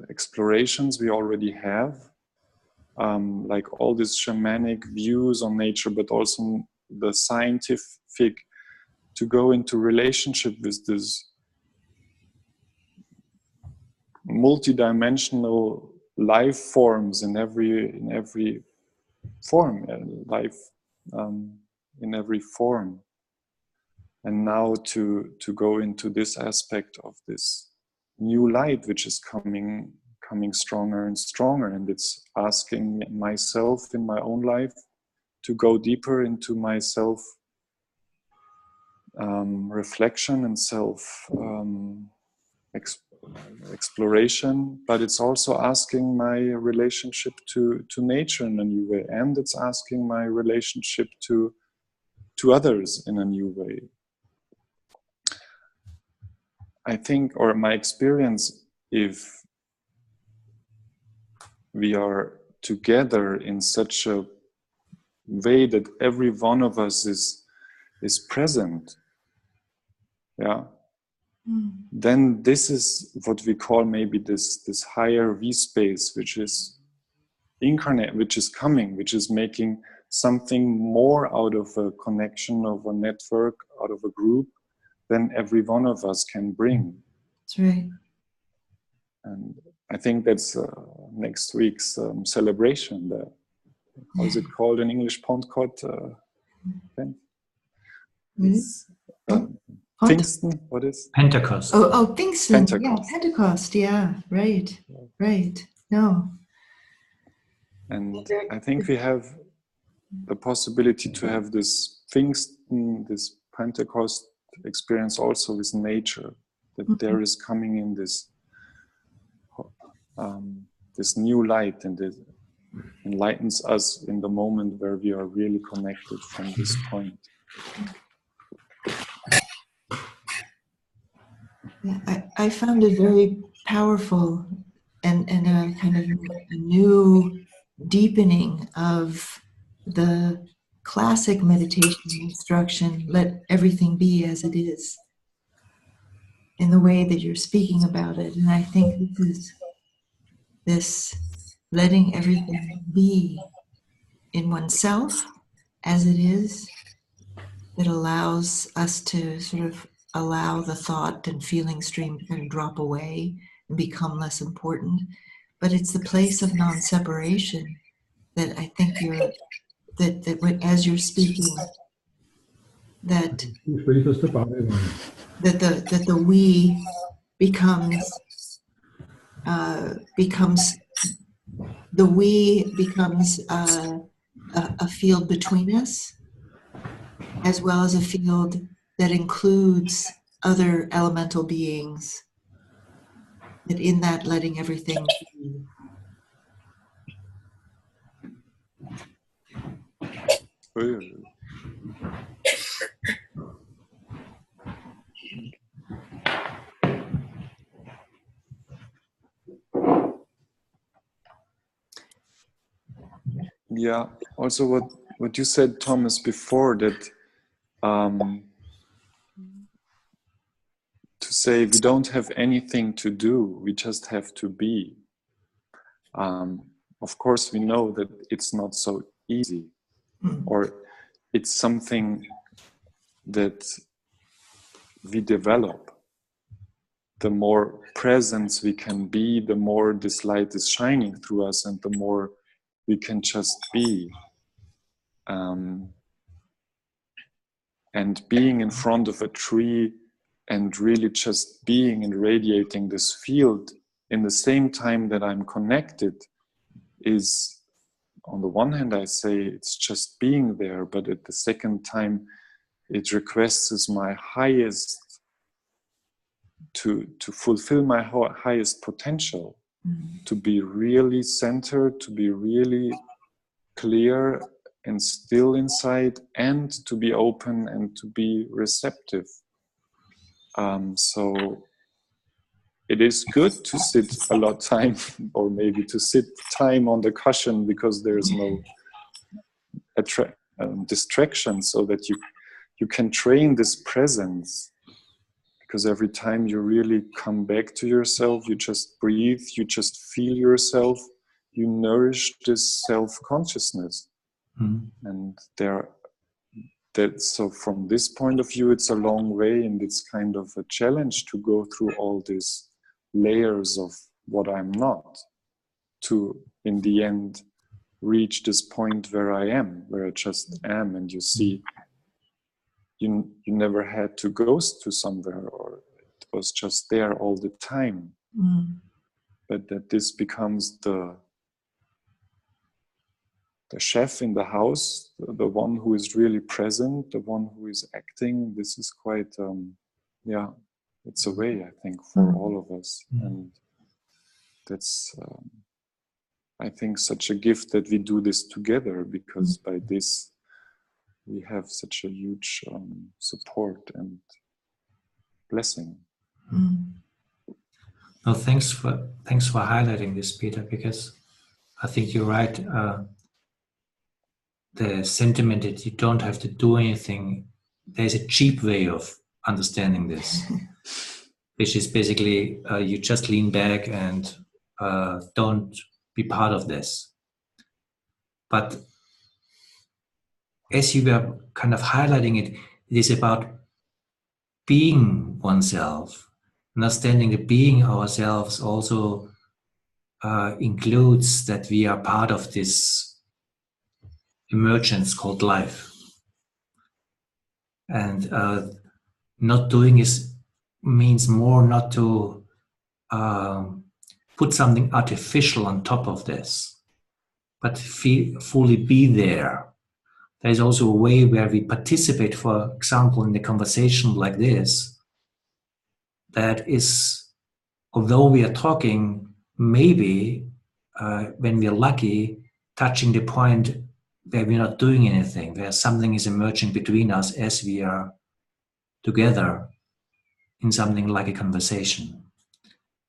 explorations we already have, like all these shamanic views on nature, but also the scientific, to go into relationship with this multidimensional life forms in every form, life in every form. And now to go into this aspect of this new light, which is coming stronger and stronger, and it's asking myself in my own life to go deeper into myself reflection and self exploration, but it's also asking my relationship to nature in a new way, and it's asking my relationship to others in a new way. I think, or my experience, if we are together in such a way that every one of us is present, then this is what we call maybe this higher V space, which is incarnate, which is coming, which is making something more out of a connection, of a network, out of a group, than every one of us can bring. That's right. And I think that's next week's celebration. How is it called in English? Pondcott? Pfingsten? What is? Pentecost. Oh, Pfingsten. Pentecost. Yeah, Pentecost. Yeah, right. No. And I think we have the possibility to have this Pfingsten, this Pentecost experience also with nature, that there is coming in this new light, and it enlightens us in the moment where we are really connected from this point. I found it very powerful and a kind of a new deepening of the classic meditation instruction, let everything be as it is, in the way that you're speaking about it. And I think this is this letting everything be in oneself as it is, that allows us to sort of allow the thought and feeling stream to kind of drop away and become less important. But it's the place of non-separation that I think that as you're speaking, that the we becomes a field between us, as well as a field that includes other elemental beings, that in that letting everything be, Yeah, also what you said, Thomas, before, that to say we don't have anything to do, we just have to be. Of course, we know that it's not so easy, or it's something that we develop. The more presence we can be, the more this light is shining through us, and the more we can just be. And being in front of a tree and really just being and radiating this field in the same time that I'm connected is, on the one hand, I say it's just being there, but at the second time, it requests my highest, to fulfill my highest potential, to be really centered, to be really clear and still inside, and to be open and to be receptive. So it is good to sit a lot time, or maybe to sit time on the cushion, because there's no distraction, so that you can train this presence. Because every time you really come back to yourself, you just breathe, you just feel yourself, you nourish this self-consciousness. And so from this point of view, it's a long way, and it's kind of a challenge to go through all these layers of what I'm not, to in the end reach this point where I am, where I just am. And you see, you never had to go to somewhere, or it was just there all the time. But that this becomes the chef in the house, the one who is really present, the one who is acting. This is quite, it's a way, I think, for all of us. And that's, I think, such a gift that we do this together, because by this we have such a huge support and blessing. No, thanks for highlighting this, Peter, because I think you're right. The sentiment that you don't have to do anything, there's a cheap way of understanding this, which is basically you just lean back and don't be part of this. But as you were kind of highlighting it, it is about being oneself. Understanding that being ourselves also includes that we are part of this emergence called life. And not doing means more not to put something artificial on top of this, but fully be there. There is also a way where we participate, for example, in a conversation like this, that is, although we are talking, maybe when we are lucky, touching the point where we're not doing anything, where something is emerging between us as we are together in something like a conversation.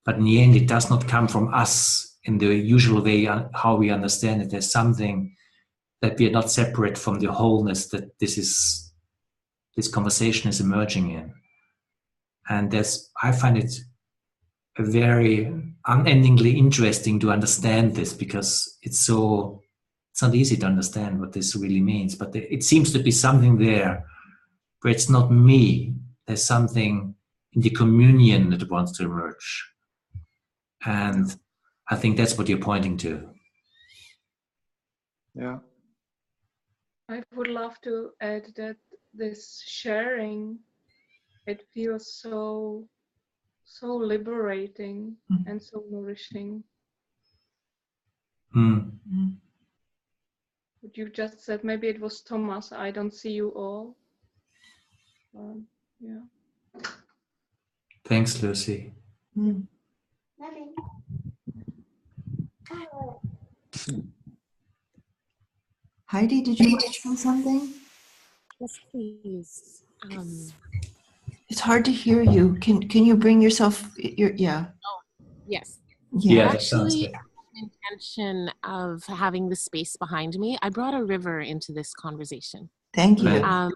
But in the end, it does not come from us in the usual way how we understand it. There's something that we are not separate from the wholeness that this conversation is emerging in. And I find it very unendingly interesting to understand this, because it's not easy to understand what this really means, but it seems to be something there where it's not me. There's something in the communion that wants to emerge. And I think that's what you're pointing to. Yeah. I would love to add that this sharing, it feels so liberating and so nourishing. What you just said, maybe it was Thomas, I don't see you all. Yeah. Thanks, Lucy. Heidi, did you want to say something? Yes, please. It's hard to hear you. Can you bring yourself? Yeah. Yes. Yeah, that sounds Actually, good. intention of having the space behind me, I brought a river into this conversation. Thank you. Right.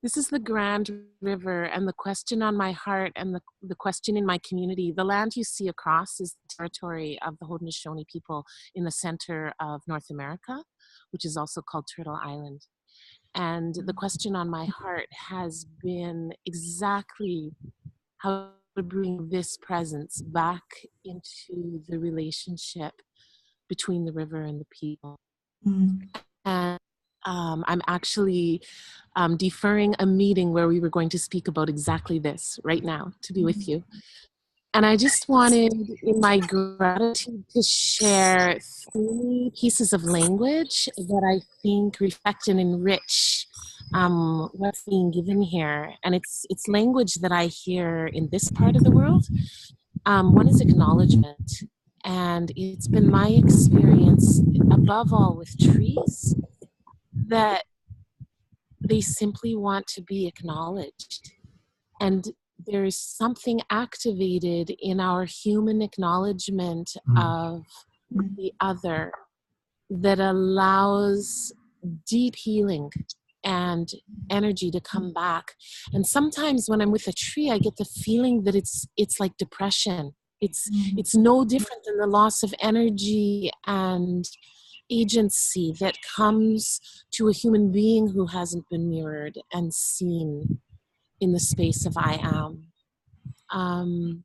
This is the Grand River, and the question on my heart and the question in my community. The land you see across is the territory of the Haudenosaunee people in the center of North America, which is also called Turtle Island. And the question on my heart has been exactly how to bring this presence back into the relationship between the river and the people. And I'm actually deferring a meeting where we were going to speak about exactly this right now to be with you. And I just wanted, in my gratitude, to share 3 pieces of language that I think reflect and enrich what's being given here. And it's language that I hear in this part of the world. One is acknowledgement. And it's been my experience, above all with trees, that they simply want to be acknowledged. And there's something activated in our human acknowledgement of the other that allows deep healing and energy to come back. And sometimes when I'm with a tree, I get the feeling that it's like depression. It's no different than the loss of energy and agency that comes to a human being who hasn't been mirrored and seen in the space of I am.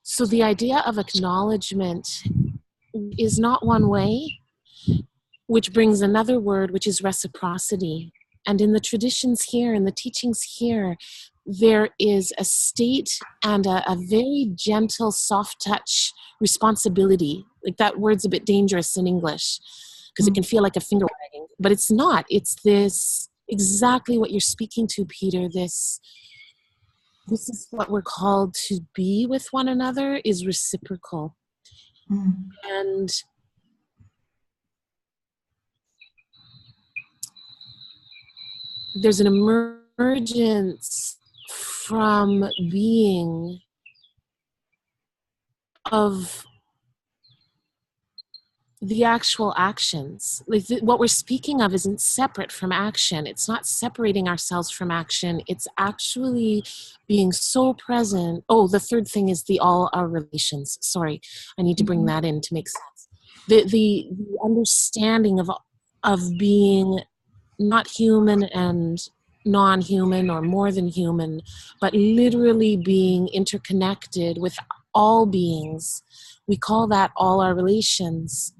So the idea of acknowledgement is not one way, which brings another word, which is reciprocity. And in the traditions here, in the teachings here, there is a state and a very gentle, soft touch responsibility. Like, that word's a bit dangerous in English because it can feel like a finger wagging, but it's not. It's this, exactly what you're speaking to, Peter, this is what we're called to be with one another, is reciprocal. And there's an emergence from being of the actual actions. Like, what we're speaking of isn't separate from action. It's not separating ourselves from action. It's actually being so present. Oh, the third thing is the all our relations. Sorry, I need to bring that in to make sense. The understanding of being not human and non-human or more than human, but literally being interconnected with all beings. We call that all our relations.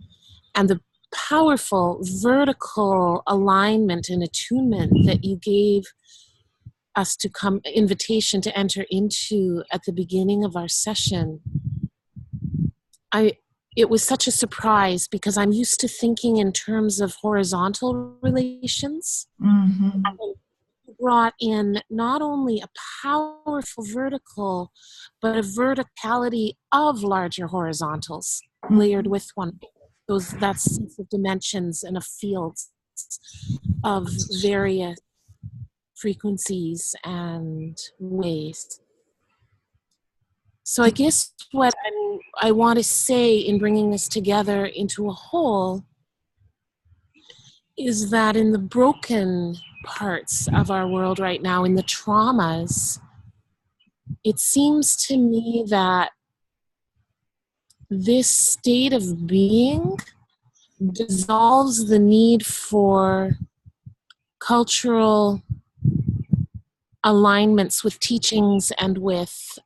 And the powerful vertical alignment and attunement that you gave us to come, invitation to enter into at the beginning of our session, it was such a surprise, because I'm used to thinking in terms of horizontal relations. And you brought in not only a powerful vertical, but a verticality of larger horizontals layered with one. That sense of dimensions and of fields of various frequencies and ways. So I guess what I want to say in bringing this together into a whole is that in the broken parts of our world right now, in the traumas, it seems to me that this state of being dissolves the need for cultural alignments with teachings and with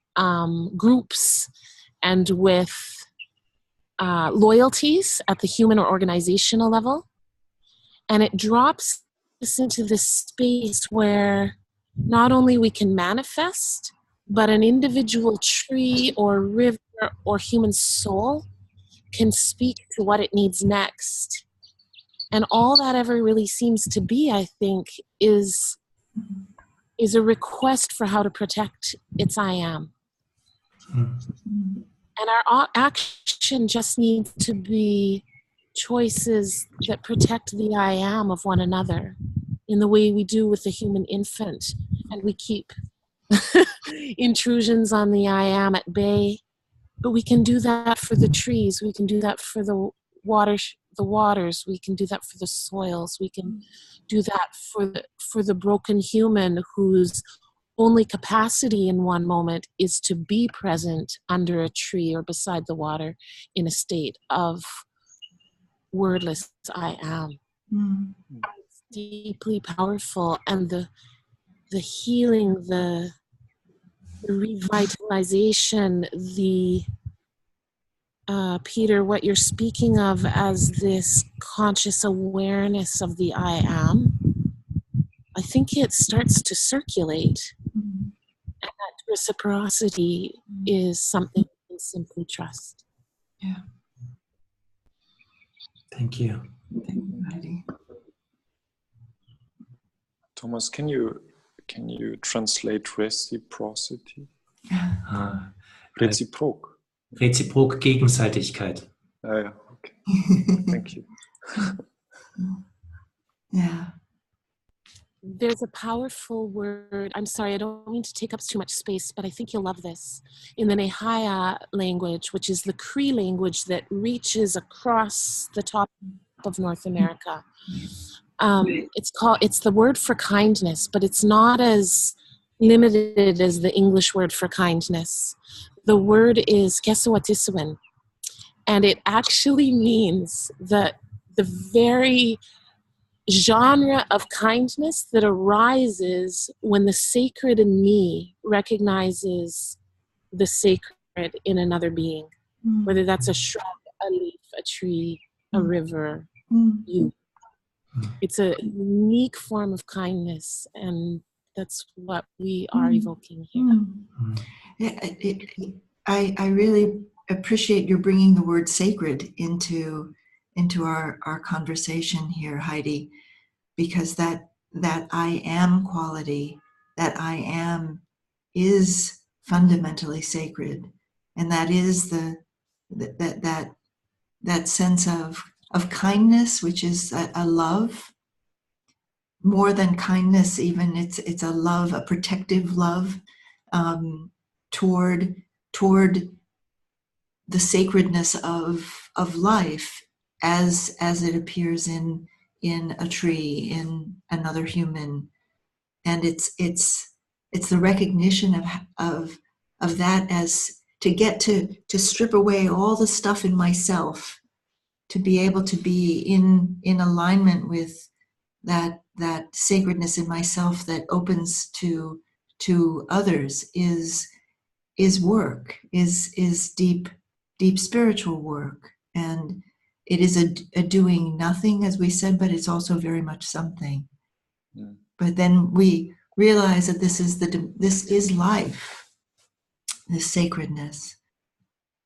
groups and with loyalties at the human or organizational level. And it drops us into this space where not only we can manifest, but an individual tree or river or human soul can speak to what it needs next. And all that ever really seems to be, I think, is a request for how to protect its I am. And our action just needs to be choices that protect the I am of one another in the way we do with the human infant. And we keep intrusions on the I am at bay. But we can do that for the trees. We can do that for the waters. We can do that for the soils. We can do that for the broken human whose only capacity in one moment is to be present under a tree or beside the water in a state of wordless I am. Mm. It's deeply powerful, and the healing, the revitalization, the Peter, what you're speaking of as this conscious awareness of the I am, I think it starts to circulate. Mm. And that reciprocity is something we can simply trust. Yeah. Thank you. Thank you, Heidi. Thomas, can you translate reciprocity? Reziprok. Reziprok Gegenseitigkeit. Yeah, okay. Thank you. Yeah. There's a powerful word. I'm sorry, I don't mean to take up too much space, but I think you'll love this. In the Nehaya language, which is the Cree language that reaches across the top of North America, it's the word for kindness, but it's not as limited as the English word for kindness. The word is Kesawatisuin, and it actually means that the very genre of kindness that arises when the sacred in me recognizes the sacred in another being, whether that's a shrub, a leaf, a tree, a river, you. It's a unique form of kindness, and that's what we are evoking here. I really appreciate your bringing the word sacred into our conversation here, Heidi, because that I am quality, that I am is fundamentally sacred, and that is that sense of kindness, which is a love. More than kindness, even it's a love, a protective love toward the sacredness of life as it appears in a tree, in another human, and it's the recognition of that, as to get to strip away all the stuff in myself, to be able to be in alignment with that sacredness in myself that opens to others is work, is deep spiritual work, and it is a doing nothing, as we said, but it's also very much something. But then we realize that this is life, this sacredness,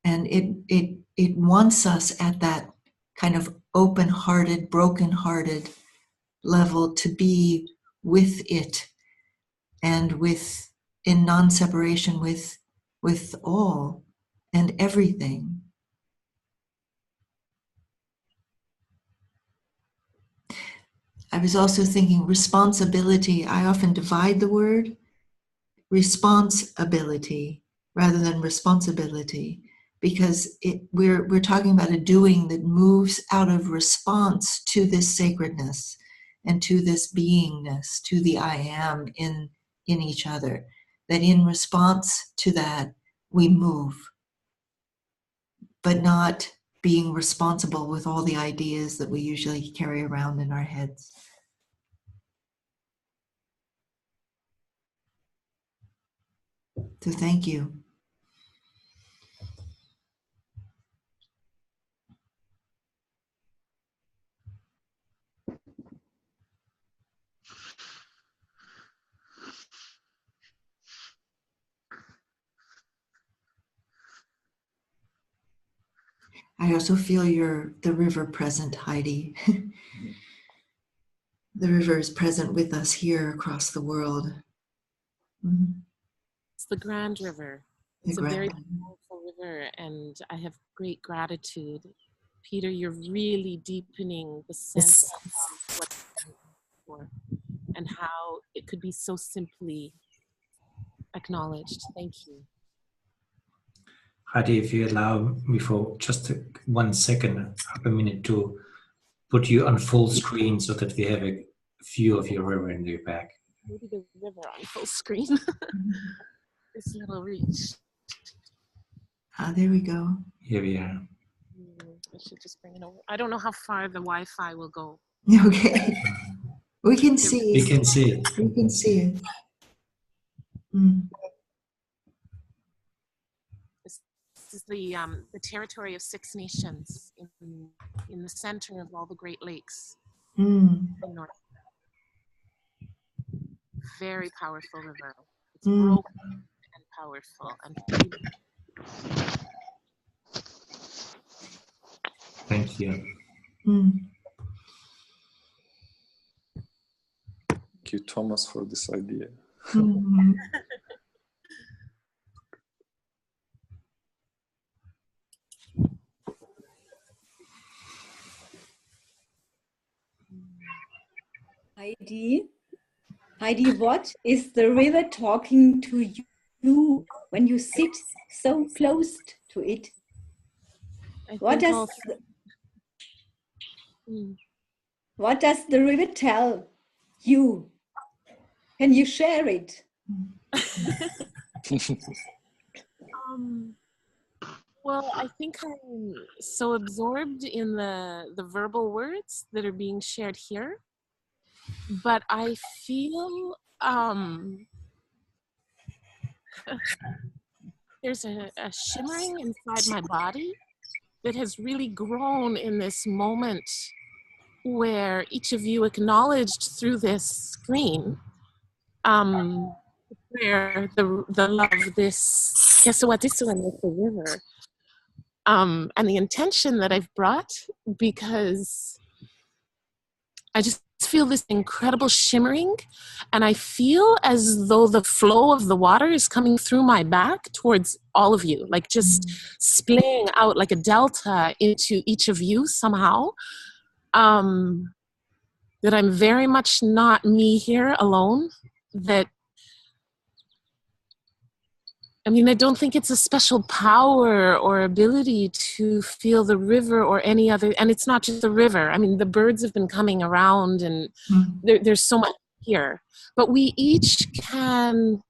and it wants us at that kind of open-hearted, broken-hearted level to be with it, and in non-separation with all and everything. I was also thinking responsibility. I often divide the word responsibility rather than responsibility, because we're talking about a doing that moves out of response to this sacredness and to this beingness, to the I am in each other, that in response to that we move, but not being responsible with all the ideas that we usually carry around in our heads. So thank you. I also feel the river present, Heidi. The river is present with us here across the world. Mm-hmm. It's the Grand River. It's a very powerful river, and I have great gratitude Peter, you're really deepening the sense of what for and how it could be so simply acknowledged. Thank you. Heidi, if you allow me for just 1 second, half a minute, to put you on full screen so that we have a view of your river in the back. Maybe the river on full screen. This little reach. Ah, there we go. Here we are. I should just bring it over. I don't know how far the Wi-Fi will go. Okay. We can see We it. can see it. We can see it. Mm. This is the territory of 6 nations in the center of all the Great Lakes Mm. in North. Very powerful river. It's Mm. broken and powerful and beautiful. Thank you. Mm. Thank you, Thomas, for this idea. Mm. Heidi, what is the river talking to you when you sit so close to it? What does the river tell you? Can you share it? Well, I think I'm so absorbed in the verbal words that are being shared here, but I feel there's a shimmering inside my body that has really grown in this moment where each of you acknowledged through this screen where the love, this Kesawatisu and the river, and the intention that I've brought, because I just feel this incredible shimmering, and I feel as though the flow of the water is coming through my back towards all of you, like just splaying out like a delta into each of you somehow. That I'm very much not me here alone, that I mean, I don't think it's a special power or ability to feel the river or any other, and it's not just the river. I mean, the birds have been coming around and there's so much here. But we each can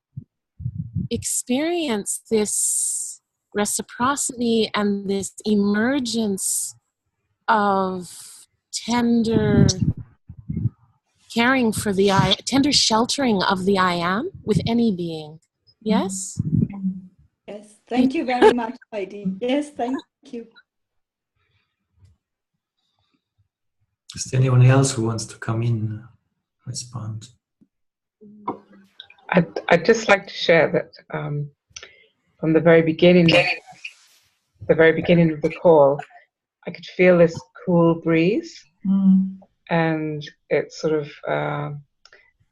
experience this reciprocity and this emergence of tender caring for the I, tender sheltering of the I am with any being. Yes? Yes, thank you very much, Heidi. Yes, thank you. Is there anyone else who wants to come in, respond? I'd just like to share that from the very beginning of the call, I could feel this cool breeze, and it's sort of,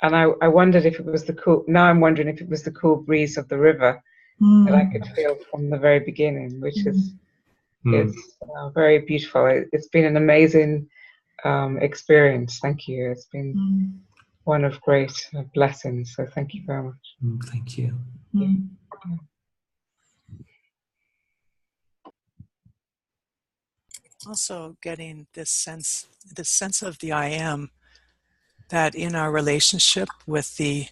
and I wondered if it was the cool. Now I'm wondering if it was the cool breeze of the river that I could feel from the very beginning, which is very beautiful. It's been an amazing experience. Thank you. It's been one of great blessings. So thank you very much. Thank you. Also getting this sense of the I am, that in our relationship with the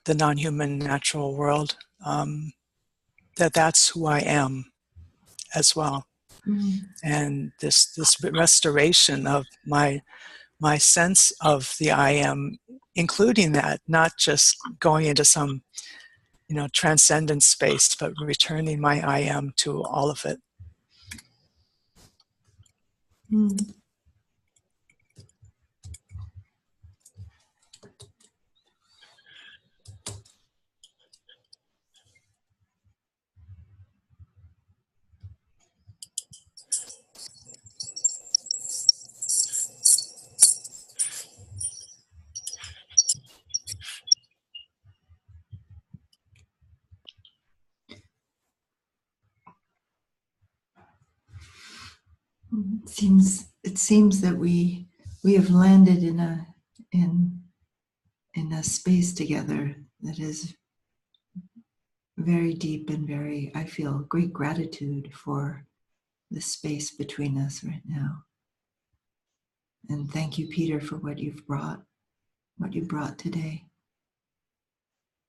non-human natural world, that's who I am as well. And this restoration of my sense of the I am, including that, not just going into some transcendent space, but returning my I am to all of it. It seems that we have landed in a space together that is very deep and very, I feel great gratitude for the space between us right now. And thank you, Peter, for what you brought today.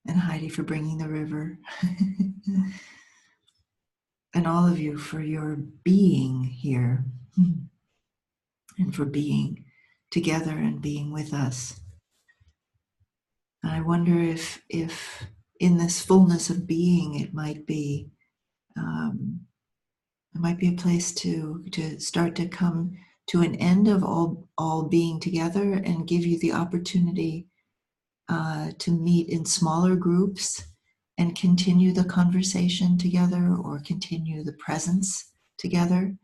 And Heidi for bringing the river. And all of you for your being here and for being together and being with us. And I wonder if in this fullness of being, it might be a place to start to come to an end of all being together and give you the opportunity to meet in smaller groups and continue the conversation together or continue the presence together.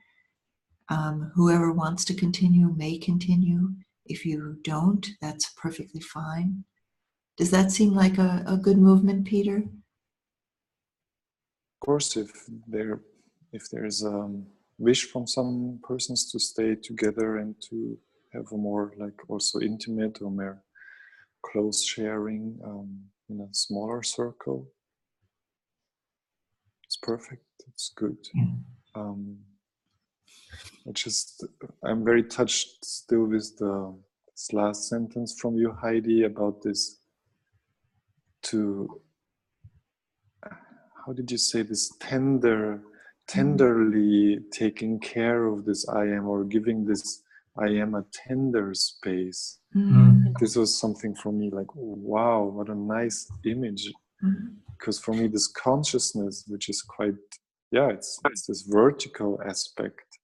Whoever wants to continue may continue. If you don't, that's perfectly fine. Does that seem like a good movement, Peter? Of course, if there's a wish from some persons to stay together and to have a more like also intimate or more close sharing in a smaller circle, it's perfect. It's good. I'm very touched still with this last sentence from you, Heidi, about this how did you say this, tenderly taking care of this I am, or giving this I am a tender space. This was something for me like, wow, what a nice image. Because for me, this consciousness, which is quite, it's this vertical aspect,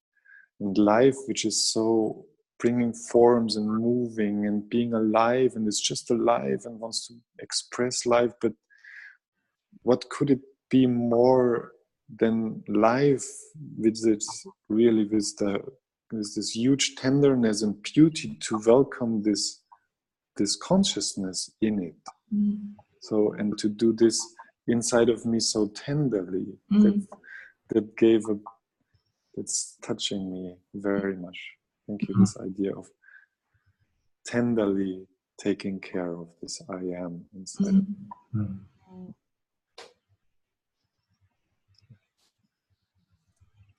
and life, which is so bringing forms and moving and being alive, and it's just alive and wants to express life. But what could it be more than life with this huge tenderness and beauty to welcome this consciousness in it. So, and to do this inside of me so tenderly, that's touching me very much. Thank you. This idea of tenderly taking care of this I am inside of me.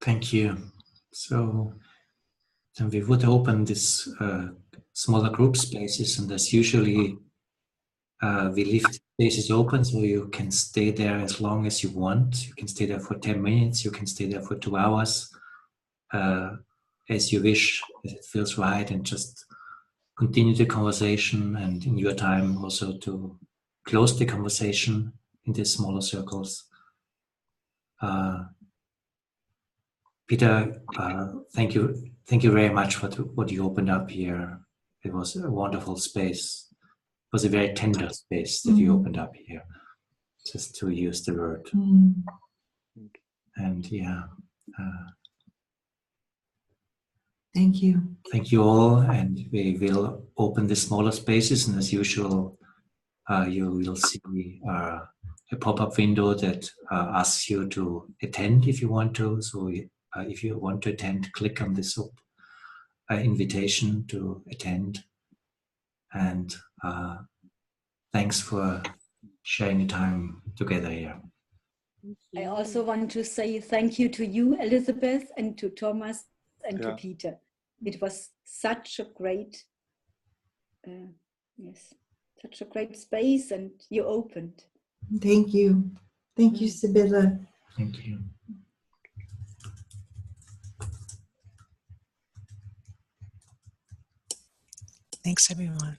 Thank you. So then we would open this smaller group spaces, and as usually we leave the spaces open so you can stay there as long as you want. You can stay there for 10 minutes, you can stay there for 2 hours, as you wish, as it feels right, and just continue the conversation, and in your time also to close the conversation in these smaller circles. Peter, thank you very much for what you opened up here. It was a wonderful space. It was a very tender space that you opened up here, just to use the word. And thank you. Thank you all, and we will open the smaller spaces, and as usual, you will see a pop-up window that asks you to attend if you want to. So if you want to attend, click on this invitation to attend. And thanks for sharing the time together here. I also want to say thank you to you, Elizabeth, and to Thomas and to Peter. It was such a great, such a great space, and you opened. Thank you. Thank you, Sibylla. Thank you. Thanks, everyone.